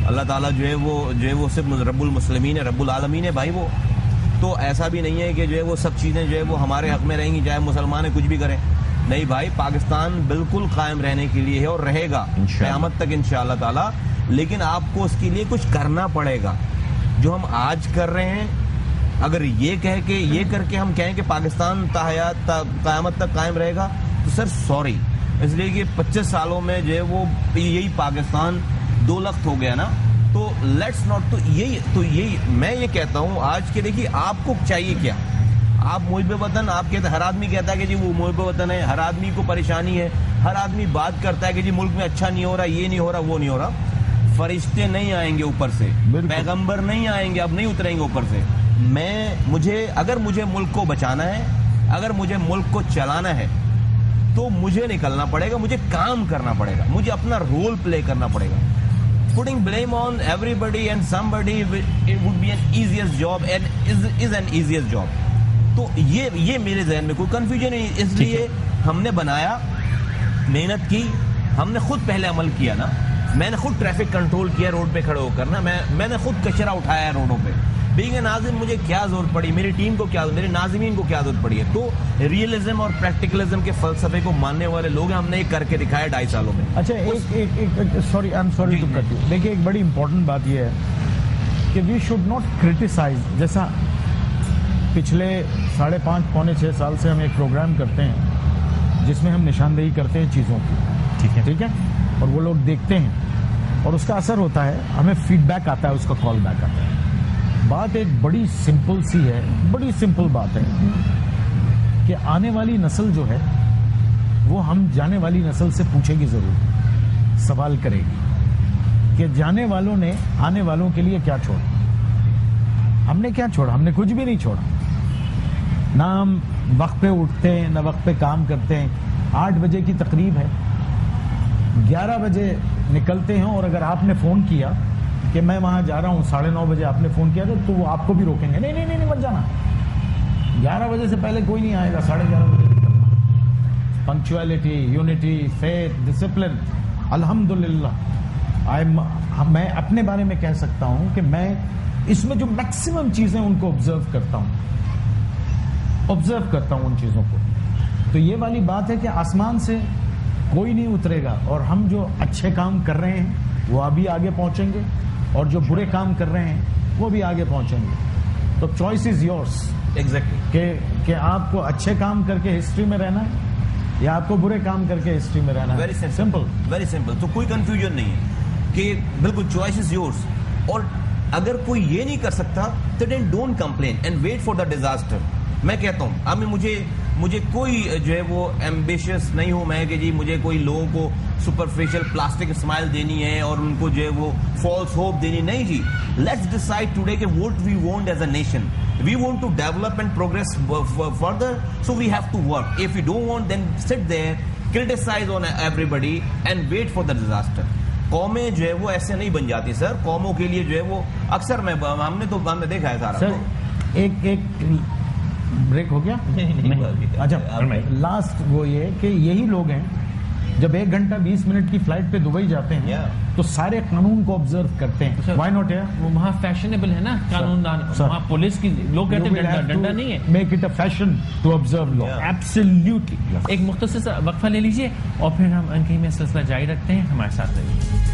اللہ تعالیٰ جو ہے وہ صرف رب المسلمین ہے, رب العالمین ہے بھائی. وہ تو ایسا بھی نہیں ہے کہ جو ہے وہ سب چیزیں جو ہے وہ ہمارے حق میں رہیں گی چاہے مسلمان کچھ بھی کریں. نہیں بھائی, پاکستان بالکل قائم رہنے کے لیے ہے اور رہے گا قیامت تک انشاءاللہ تعالی. لیکن آپ کو اس کے لیے کچھ کرنا پڑے گا. جو ہم آج کر رہے ہیں, اگر یہ کر کے ہم کہیں کہ پاکستان قیامت تک قائم رہے گا تو سر سوری, اس لیے کہ 25 سالوں میں جو ہے وہ یہی پاکستان 2 لخت ہو گیا نا. تو لیٹس ناٹ, تو یہی میں یہ کہتا ہوں آج کے. دیکھیے آپ کو چاہیے کیا, آپ محب وطن, آپ کہتے ہیں, ہر آدمی کہتا ہے کہ جی وہ محب وطن ہے, ہر آدمی کو پریشانی ہے, ہر آدمی بات کرتا ہے کہ جی ملک میں اچھا نہیں ہو رہا, یہ نہیں ہو رہا, وہ نہیں ہو رہا. فرشتے نہیں آئیں گے اوپر سے, پیغمبر نہیں آئیں گے, اب نہیں اتریں گے اوپر سے. اگر مجھے ملک کو بچانا ہے, اگر مجھے ملک کو چلانا ہے تو مجھے نکلنا پڑے گا, مجھے کام کرنا پڑے گا, مجھے اپنا رول پلے کرنا پڑے گا. Putting blame on everybody and somebody, it would be an easiest job and is an easiest job. تو یہ میرے ذہن میں کوئی کنفیوژن نہیں. اس لیے ہم نے بنایا, محنت کی, ہم نے خود پہلے عمل کیا نا. میں نے خود ٹریفک کنٹرول کیا روڈ پہ کھڑے ہو کر نا, میں نے خود کچرا اٹھایا روڈوں پہ. بینگ اے ناظم مجھے کیا ضرورت پڑی, میری ٹیم کو کیا, میرے ناظمین کو کیا ضرورت پڑی ہے. تو ریئلزم اور پریکٹیکلزم کے فلسفے کو ماننے والے لوگ ہیں, ہم نے یہ کر کے دکھایا 2.5 سالوں میں. اچھا, سوری ٹو کٹ یو. دیکھیے ایک بڑی امپورٹنٹ بات یہ ہے کہ وی شوڈ ناٹ کرٹیسائز. جیسا پچھلے 5.5 پونے 6 سال سے ہم ایک پروگرام کرتے ہیں جس میں ہم نشاندہی کرتے ہیں چیزوں کی, ٹھیک ہے, اور وہ لوگ دیکھتے ہیں. اور اس کا اثر ہوتا ہے, ہمیں فیڈ بیک آتا ہے, اس کا کال بیک آتا ہے. بات ایک بڑی سمپل سی ہے, بڑی سمپل بات ہے کہ آنے والی نسل جو ہے وہ ہم جانے والی نسل سے پوچھے گی ضرور, سوال کرے گی کہ جانے والوں نے آنے والوں کے لیے کیا چھوڑا. ہم نے کیا چھوڑا؟ ہم نے کچھ بھی نہیں چھوڑا. نہ ہم وقت پہ اٹھتے ہیں, نہ وقت پہ کام کرتے ہیں. 8 بجے کی تقریب ہے, 11 بجے نکلتے ہیں, اور اگر آپ نے فون کیا کہ میں وہاں جا رہا ہوں 9:30 بجے آپ نے فون کیا تو وہ آپ کو بھی روکیں گے, نہیں نہیں نہیں مت جانا, 11 بجے سے پہلے کوئی نہیں آئے گا, 11:30 بجے نکلنا. پنکچویلٹی, یونٹی, فیتھ, ڈسپلن, الحمدللہ. میں اپنے بارے میں کہہ سکتا ہوں کہ میں اس میں جو میکسیمم چیزیں ان کو آبزرو کرتا ہوں ان چیزوں کو. تو یہ والی بات ہے کہ آسمان سے کوئی نہیں اترے گا, اور ہم جو اچھے کام کر رہے ہیں وہ ابھی آگے پہنچیں گے, اور جو برے کام کر رہے ہیں وہ بھی آگے پہنچیں گے. تو چوائس از یورس. ایگزیکٹلی کہ آپ کو اچھے کام کر کے ہسٹری میں رہنا ہے یا آپ کو برے کام کر کے ہسٹری میں رہنا ہے. Very simple, very simple. تو کوئی کنفیوژن نہیں ہے کہ بالکل چوائس از یورس. اور اگر کوئی یہ نہیں کر سکتا تو then don't complain and wait for the disaster. میں کہتا ہوں اب مجھے کوئی جو ہے وہ ایمبیشیس نہیں ہوں میں کہ جی مجھے کوئی لوگوں کو سپرفیشل پلاسٹک اسمائل دینی ہے اور ان کو جو ہے وہ فالس ہوپ دینی. نہیں جی, لیٹس ڈیسائڈ ٹوڈے کہ what we want as a nation. We want to develop and progress further, so we have to work. If we don't want, then sit there, criticize on everybody and wait for the disaster. قومیں جو ہے وہ ایسے نہیں بن جاتی سر. قوموں کے لیے جو ہے وہ اکثر ہم نے دیکھا ہے سارا. سر ایک بریک ہو گیا. اچھا, لاسٹ وہ یہ کہ یہی لوگ ہیں جب 1 گھنٹہ 20 منٹ کی فلائٹ پہ دبئی جاتے ہیں تو سارے قانون کو آبزرو کرتے ہیں. وائی ناٹ ہے, وہاں فیشنیبل ہے نا قانون دان, وہاں پولیس کی لوگ کہتے ہیں ڈنڈا نہیں ہے. Make it a fashion to observe law. Absolutely. ایک مختصر وقفہ لے لیجیے اور پھر ہم انکی میں سلسلہ جاری رکھتے ہیں. ہمارے ساتھ رہیے.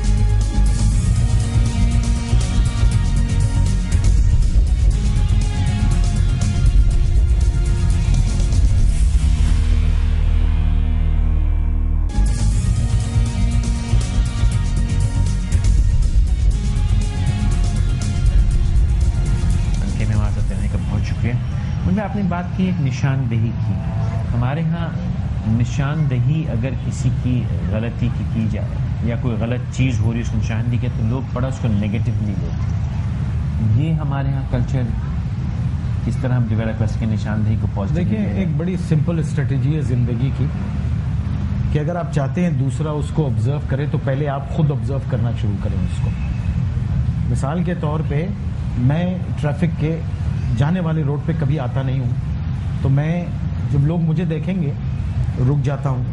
آپ نے بات کی ایک نشاندہی کی. ہمارے ہاں نشاندہی اگر کسی کی غلطی کی جائے یا کوئی غلط چیز ہو رہی ہے اس کو نشاندہی کے تو لوگ بڑا اس کو نیگیٹولی لیتے. یہ ہمارے ہاں کلچر کس طرح ہم ڈیولپ کر سکیں نشاندہی کو پازیٹیو. دیکھیں ایک بڑی سمپل اسٹریٹجی ہے زندگی کی کہ اگر آپ چاہتے ہیں دوسرا اس کو آبزرو کرے تو پہلے آپ خود آبزرو کرنا شروع کریں اس کو. مثال کے طور پہ میں ٹریفک کے جانے والے روڈ پہ کبھی آتا نہیں ہوں, تو میں جب لوگ مجھے دیکھیں گے رک جاتا ہوں.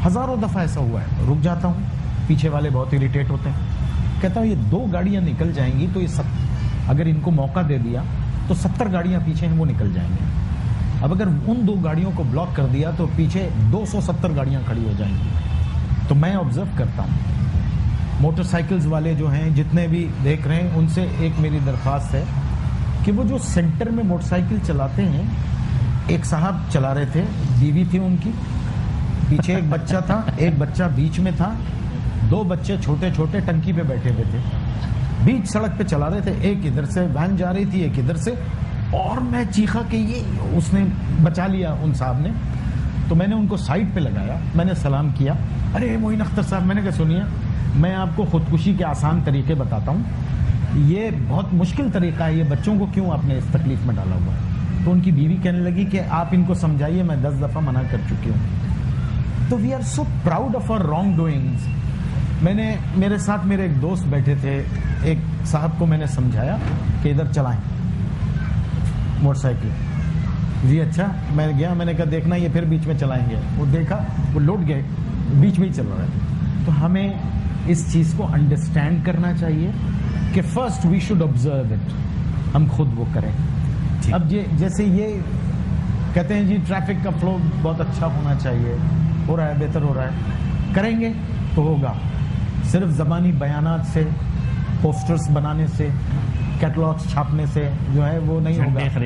ہزاروں دفعہ ایسا ہوا ہے, رک جاتا ہوں, پیچھے والے بہت اریٹیٹ ہوتے ہیں, کہتا ہوں یہ 2 گاڑیاں نکل جائیں گی تو یہ اگر ان کو موقع دے دیا تو 70 گاڑیاں پیچھے ہیں وہ نکل جائیں گے. اب اگر ان 2 گاڑیوں کو بلاک کر دیا تو پیچھے 270 گاڑیاں کھڑی ہو جائیں گی. تو میں آبزرو کرتا ہوں موٹر سائیکلز والے جو ہیں جتنے بھی دیکھ رہے ہیں ان سے ایک میری درخواست ہے کہ وہ جو سینٹر میں موٹر سائیکل چلاتے ہیں, ایک صاحب چلا رہے تھے, بیوی تھی ان کی, پیچھے ایک بچہ تھا, ایک بچہ بیچ میں تھا, 2 بچے چھوٹے چھوٹے ٹنکی پہ بیٹھے ہوئے تھے, بیچ سڑک پہ چلا رہے تھے. ایک ادھر سے وین جا رہی تھی, ایک ادھر سے, اور میں چیخا کہ یہ اس نے بچا لیا ان صاحب نے. تو میں نے ان کو سائڈ پہ لگایا, میں نے سلام کیا. ارے معین اختر صاحب, میں نے کہا سنیے میں آپ کو خودکشی کے آسان طریقے بتاتا ہوں, یہ بہت مشکل طریقہ ہے, یہ بچوں کو کیوں آپ نے اس تکلیف میں ڈالا ہوا ہے. تو ان کی بیوی کہنے لگی کہ آپ ان کو سمجھائیے, میں 10 دفعہ منع کر چکی ہوں. تو we are so proud of our wrong doings. میرے ساتھ میرے ایک دوست بیٹھے تھے, ایک صاحب کو میں نے سمجھایا کہ ادھر چلائیں موٹر سائیکل. جی اچھا, میں گیا, میں نے کہا دیکھنا یہ پھر بیچ میں چلائیں گے. وہ دیکھا, وہ لوٹ گئے, بیچ میں ہی چل رہا ہے. تو ہمیں اس چیز کو انڈرسٹینڈ کرنا چاہیے کہ first we should observe it, ہم خود وہ کریں. اب جیسے یہ کہتے ہیں جی ٹریفک کا فلو بہت اچھا ہونا چاہیے, ہو رہا ہے, بہتر ہو رہا ہے, کریں گے تو ہوگا. صرف زبانی بیانات سے, پوسٹرز بنانے سے, کیٹلاگس چھاپنے سے جو ہے وہ نہیں ہوگا. It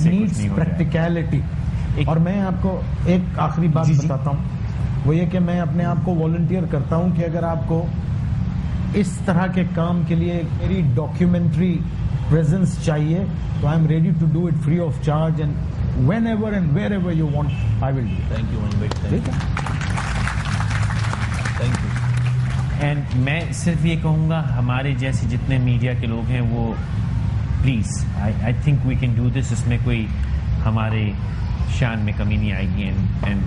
needs practicality. اور میں آپ کو ایک آخری بات بتاتا ہوں, وہ یہ کہ میں اپنے آپ کو والنٹیئر کرتا ہوں کہ اگر آپ کو اس طرح کے کام کے لیے میری ڈاکیومنٹری پریزنس چاہیے تو I am ready to do it free of charge and whenever and wherever you want I will do. Thank you. ٹھیک ہے, تھینک یو. اینڈ میں صرف یہ کہوں گا ہمارے جیسے جتنے میڈیا کے لوگ ہیں وہ please I think we can do this. اس میں کوئی ہمارے شان میں کمی نہیں آئے گی اینڈ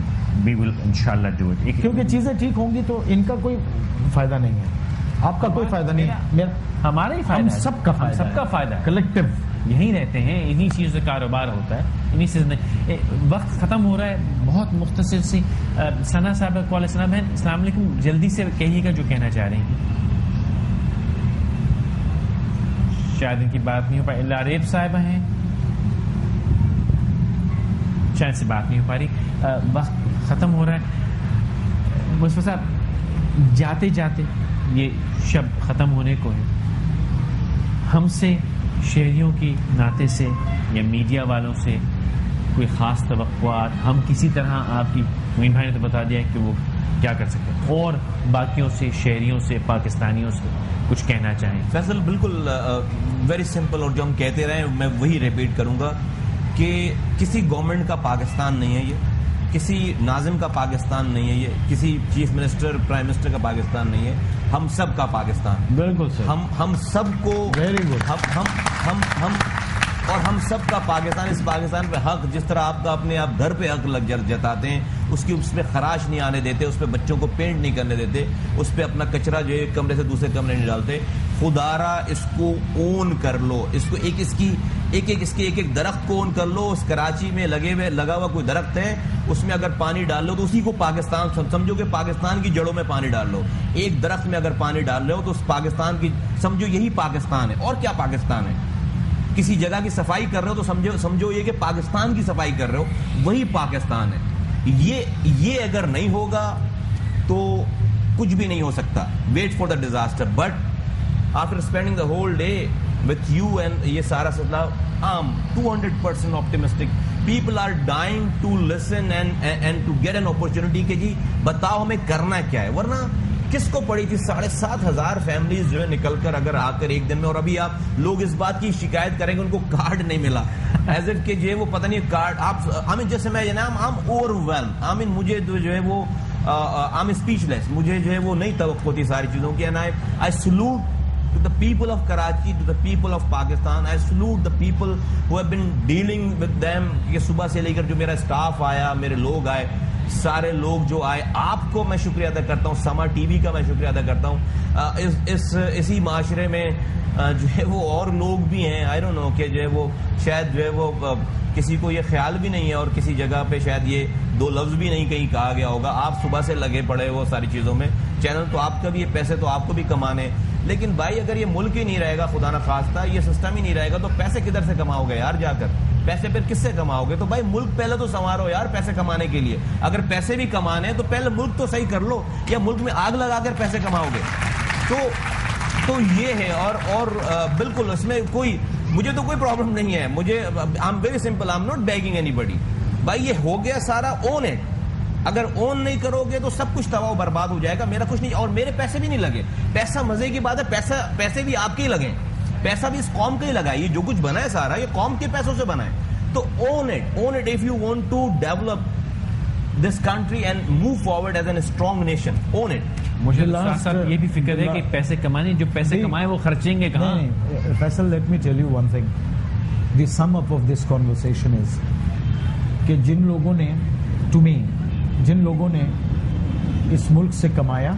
وی ول انشاءاللہ ڈو اٹ. کیونکہ چیزیں ٹھیک ہوں گی تو ان کا کوئی فائدہ نہیں ہے, آپ کا کوئی فائدہ نہیں ہے, ہمارا ہی فائدہ, سب کا فائدہ, سب کا فائدہ, کلیکٹیو. یہیں رہتے ہیں, انہی چیزوں سے کاروبار ہوتا ہے, انہی سے وقت ختم ہو رہا ہے. بہت مختصر سی ثنا صاحب کال. ثنا بہن السلام علیکم, جلدی سے کہیے گا جو کہنا چاہ رہے ہیں. شاید ان کی بات نہیں ہو پائی. لاریب صاحبہ ہیں, شاید سے بات نہیں ہو پا رہی. وقت ختم ہو رہا ہے. مصطفیٰ صاحب جاتے جاتے یہ شب ختم ہونے کو ہے. ہم سے شہریوں کی ناطے سے یا میڈیا والوں سے کوئی خاص توقعات, ہم کسی طرح آپ کی معین بھائی نے تو بتا دیا کہ وہ کیا کر سکتے ہیں, اور باقیوں سے شہریوں سے پاکستانیوں سے کچھ کہنا چاہیں. فیصل بالکل ویری سمپل, اور جو ہم کہتے رہے میں وہی ریپیٹ کروں گا کہ کسی گورنمنٹ کا پاکستان نہیں ہے یہ, کسی ناظم کا پاکستان نہیں ہے یہ, کسی چیف منسٹر پرائم منسٹر کا پاکستان نہیں ہے, ہم سب کا پاکستان. بالکل سر, ہم سب کو ویری گڈ, ہم سب کا پاکستان. اس پاکستان پہ حق, جس طرح آپ کا اپنے آپ گھر پہ حق جتاتے ہیں, اس پہ خراش نہیں آنے دیتے, اس پہ بچوں کو پینٹ نہیں کرنے دیتے, اس پہ اپنا کچرا جو ہے ایک کمرے سے دوسرے کمرے نہیں ڈالتے. خدارا اس کو اون کر لو, اس کو ایک درخت کو اون کر لو. اس کراچی میں لگا ہوا کوئی درخت ہے, اس میں اگر پانی ڈال لو تو اسی کو پاکستان سمجھو کہ پاکستان کی جڑوں میں پانی ڈال لو. ایک درخت میں اگر پانی ڈال رہے ہو تو اس پاکستان کی سمجھو یہی پاکستان ہے. اور کیا پاکستان ہے؟ کسی جگہ کی صفائی کر رہے ہو تو سمجھو یہ کہ پاکستان کی صفائی کر رہے ہو, وہی پاکستان ہے. یہ اگر نہیں ہوگا تو کچھ بھی نہیں ہو سکتا. Wait for the disaster. But after spending the whole day with you and یہ سارا سلسلہ, I'm 200% optimistic. People are dying to listen and to get an opportunity کہ جی بتاؤ ہمیں کرنا کیا ہے. ورنہ کس کو پڑی تھی 7,500 فیملیز جو ہے نکل کر اگر آ کر ایک دن میں, اور ابھی آپ لوگ اس بات کی شکایت کریں کہ ان کو کارڈ نہیں ملا, ایز اٹ کہ جو ہے وہ پتہ نہیں کارڈ آپ جیسے میں اوور ویلم. مجھے جو ہے وہ اسپیچ لیس, مجھے جو ہے وہ نہیں توقع تھی ساری چیزوں کی. And I salute to the people of Karachi, to the people of Pakistan. I salute the people who have been dealing with them. کہ صبح سے لے کر جو میرا اسٹاف آیا, میرے لوگ آئے, سارے لوگ جو آئے, آپ کو میں شکریہ ادا کرتا ہوں. سما ٹی وی کا میں شکریہ ادا کرتا ہوں. اسی معاشرے میں جو ہے وہ اور لوگ بھی ہیں, آئی ڈونٹ نو کہ جو ہے وہ شاید جو ہے وہ کسی کو یہ خیال بھی نہیں ہے, اور کسی جگہ پہ شاید یہ 2 لفظ بھی نہیں کہیں کہا گیا ہوگا. آپ صبح سے لگے پڑے وہ ساری چیزوں میں. چینل تو آپ کا بھی ہے, پیسے تو آپ کو بھی کمانے, لیکن بھائی اگر یہ ملک ہی نہیں رہے گا, خدا نخواستہ یہ سسٹم ہی نہیں رہے گا, تو پیسے کدھر سے کماؤ گے یار؟ جا کر پیسے پھر کس سے کماؤ گے؟ تو بھائی ملک پہلے تو سنوارو یار پیسے کمانے کے لیے. اگر پیسے بھی کمانے ہیں تو پہلے ملک تو صحیح کر لو, یا ملک میں آگ لگا کر پیسے کماؤ گے. تو یہ ہے. اور بالکل اس میں مجھے تو کوئی پرابلم نہیں ہے. مجھے I am very simple, I am not begging anybody. بھائی یہ ہو گیا سارا, اون اٹ. اگر اون نہیں کرو گے تو سب کچھ تباہ و برباد ہو جائے گا. میرا کچھ نہیں, اور میرے پیسے بھی نہیں لگے. پیسہ مزے کی بات ہے, پیسے بھی آپ کے ہی لگیں, پیسہ بھی اس قوم کا ہی لگا ہے. یہ جو کچھ بنا ہے سارا یہ قوم کے پیسوں سے بنا ہے. تو اون it if you want to develop this country and move forward as a strong nation. Own it. مجھے یہ بھی فکر ہے کہ پیسے کمانے, جو پیسے کمائے وہ خرچیں گے کہاں؟ Faisal, let me tell you one thing. The sum up of this conversation is کہ جن لوگوں نے اس ملک سے کمایا,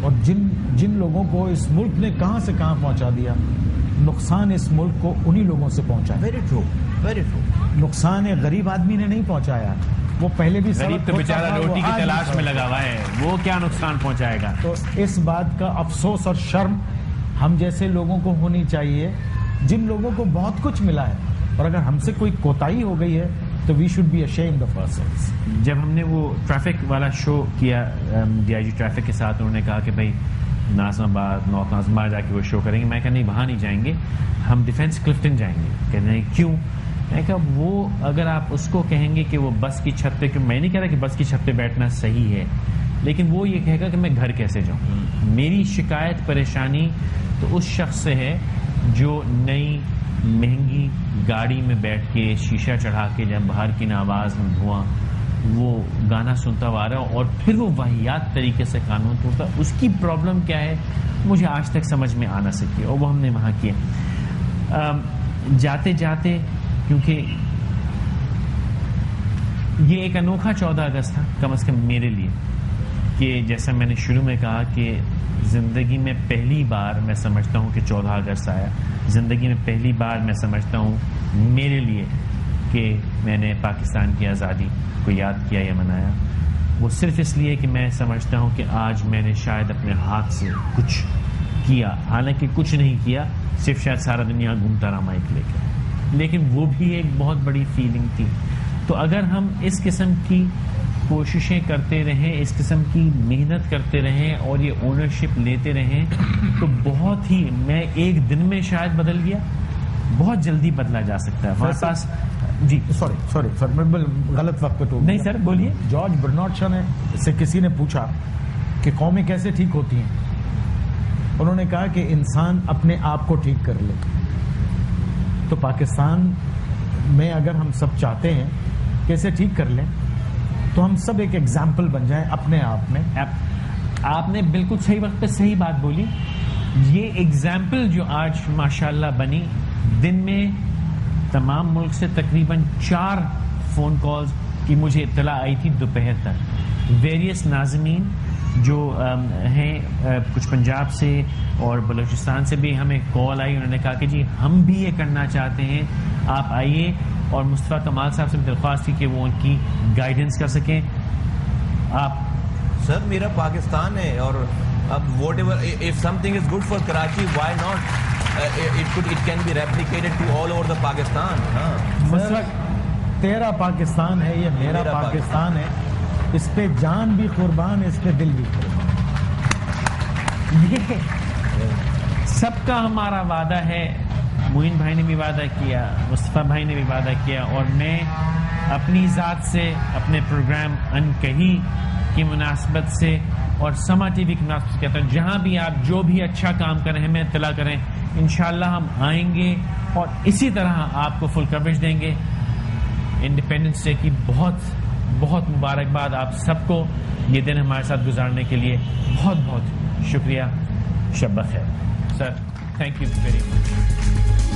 اور جن لوگوں کو اس ملک نے کہاں سے کہاں پہنچا دیا, نقصان اس ملک کو انہی لوگوں سے پہنچا. Very true. نقصان غریب آدمی نے نہیں پہنچایا, وہ پہلے بھی غریب تو بیچارہ روٹی کی تلاش میں لگا ہوا ہے, وہ کیا نقصان پہنچائے گا؟ تو اس بات کا افسوس اور شرم ہم جیسے لوگوں کو ہونی چاہیے, جن لوگوں کو بہت کچھ ملا ہے, اور اگر ہم سے کوئی کوتاہی ہو گئی ہے تو we should be ashamed of ourselves. جب ہم نے وہ ٹریفک والا شو کیا ڈی آئی جی ٹریفک کے ساتھ, انہوں نے کہا کہ بھائی ناظم آباد, نارتھ ناظم آباد جا کے وہ شو کریں گے. میں کہا نہیں, وہاں نہیں جائیں گے, ہم ڈیفینس کلفٹن جائیں گے. کہتے ہیں کیوں؟ میں کہا وہ اگر آپ اس کو کہیں گے کہ وہ بس کی چھت پہ, کہ میں نہیں کہہ رہا کہ بس کی چھت پہ بیٹھنا صحیح ہے, لیکن وہ یہ کہے گا کہ میں گھر کیسے جاؤں. میری شکایت پریشانی تو اس شخص سے ہے جو نئی مہنگی گاڑی میں بیٹھ کے شیشہ چڑھا کے جب باہر کی آواز میں دھواں وہ گانا سنتا ہوا رہا ہے اور پھر وہ واہیات طریقے سے قانون توڑتا. اس کی پرابلم کیا ہے مجھے آج تک سمجھ میں آ نہ سکی اور وہ ہم نے وہاں کیا. جاتے جاتے کیونکہ یہ ایک انوکھا 14 اگست تھا کم از کم میرے لیے کہ جیسا میں نے شروع میں کہا کہ زندگی میں پہلی بار میں سمجھتا ہوں کہ 14 اگست آیا. زندگی میں پہلی بار میں سمجھتا ہوں میرے لیے کہ میں نے پاکستان کی آزادی کو یاد کیا یا منایا. وہ صرف اس لیے کہ میں سمجھتا ہوں کہ آج میں نے شاید اپنے ہاتھ سے کچھ کیا, حالانکہ کچھ نہیں کیا, صرف شاید سارا دنیا گھومتا رہا مائک لے کے, لیکن وہ بھی ایک بہت بڑی فیلنگ تھی. تو اگر ہم اس قسم کی کوششیں کرتے رہیں, اس قسم کی محنت کرتے رہیں اور یہ اونرشپ لیتے رہیں تو بہت ہی, میں ایک دن میں شاید بدل گیا, بہت جلدی بدلا جا سکتا ہے. ہمارے پاس جی سوری میں غلط وقت پہ تو نہیں سر بولیے. جارج برنارڈ شاہ نے سے کسی نے پوچھا کہ قومیں کیسے ٹھیک ہوتی ہیں, انہوں نے کہا کہ انسان اپنے آپ کو ٹھیک کر لے. تو پاکستان میں اگر ہم سب چاہتے ہیں کیسے ٹھیک کر لیں تو ہم سب ایک ایگزامپل بن جائیں اپنے آپ میں. آپ نے بالکل صحیح وقت پہ صحیح بات بولی. یہ ایگزامپل جو آج ماشاءاللہ بنی, دن میں تمام ملک سے تقریباً 4 فون کالز کی مجھے اطلاع آئی تھی دوپہر تک. ویریس ناظمین جو ہیں کچھ پنجاب سے اور بلوچستان سے بھی ہمیں کال آئی, انہوں نے کہا کہ جی ہم بھی یہ کرنا چاہتے ہیں, آپ آئیے. اور مصطفیٰ کمال صاحب سے درخواست تھی کہ وہ ان کی گائیڈنس کر سکیں. آپ سر میرا پاکستان ہے اور اب whatever if something is good for Karachi why not it can be replicated to all over the Pakistan. تیرا پاکستان ہے, یہ میرا پاکستان ہے, اس پہ جان بھی قربان, اس پہ دل بھی قربان. یہ سب کا ہمارا وعدہ ہے. معین بھائی نے بھی وعدہ کیا, مصطفیٰ بھائی نے بھی وعدہ کیا, اور میں اپنی ذات سے اپنے پروگرام ان کہی کی مناسبت سے اور سما ٹی وی کی مناسبت سے کہتا ہوں, جہاں بھی آپ جو بھی اچھا کام کریں ہمیں اطلاع کریں, انشاءاللہ ہم آئیں گے اور اسی طرح آپ کو فل کوریج دیں گے. انڈیپینڈنس ڈے کی بہت بہت مبارکباد آپ سب کو, یہ دن ہمارے ساتھ گزارنے کے لیے بہت بہت شکریہ. شب بخیر سر, تھینک یو ویری مچ.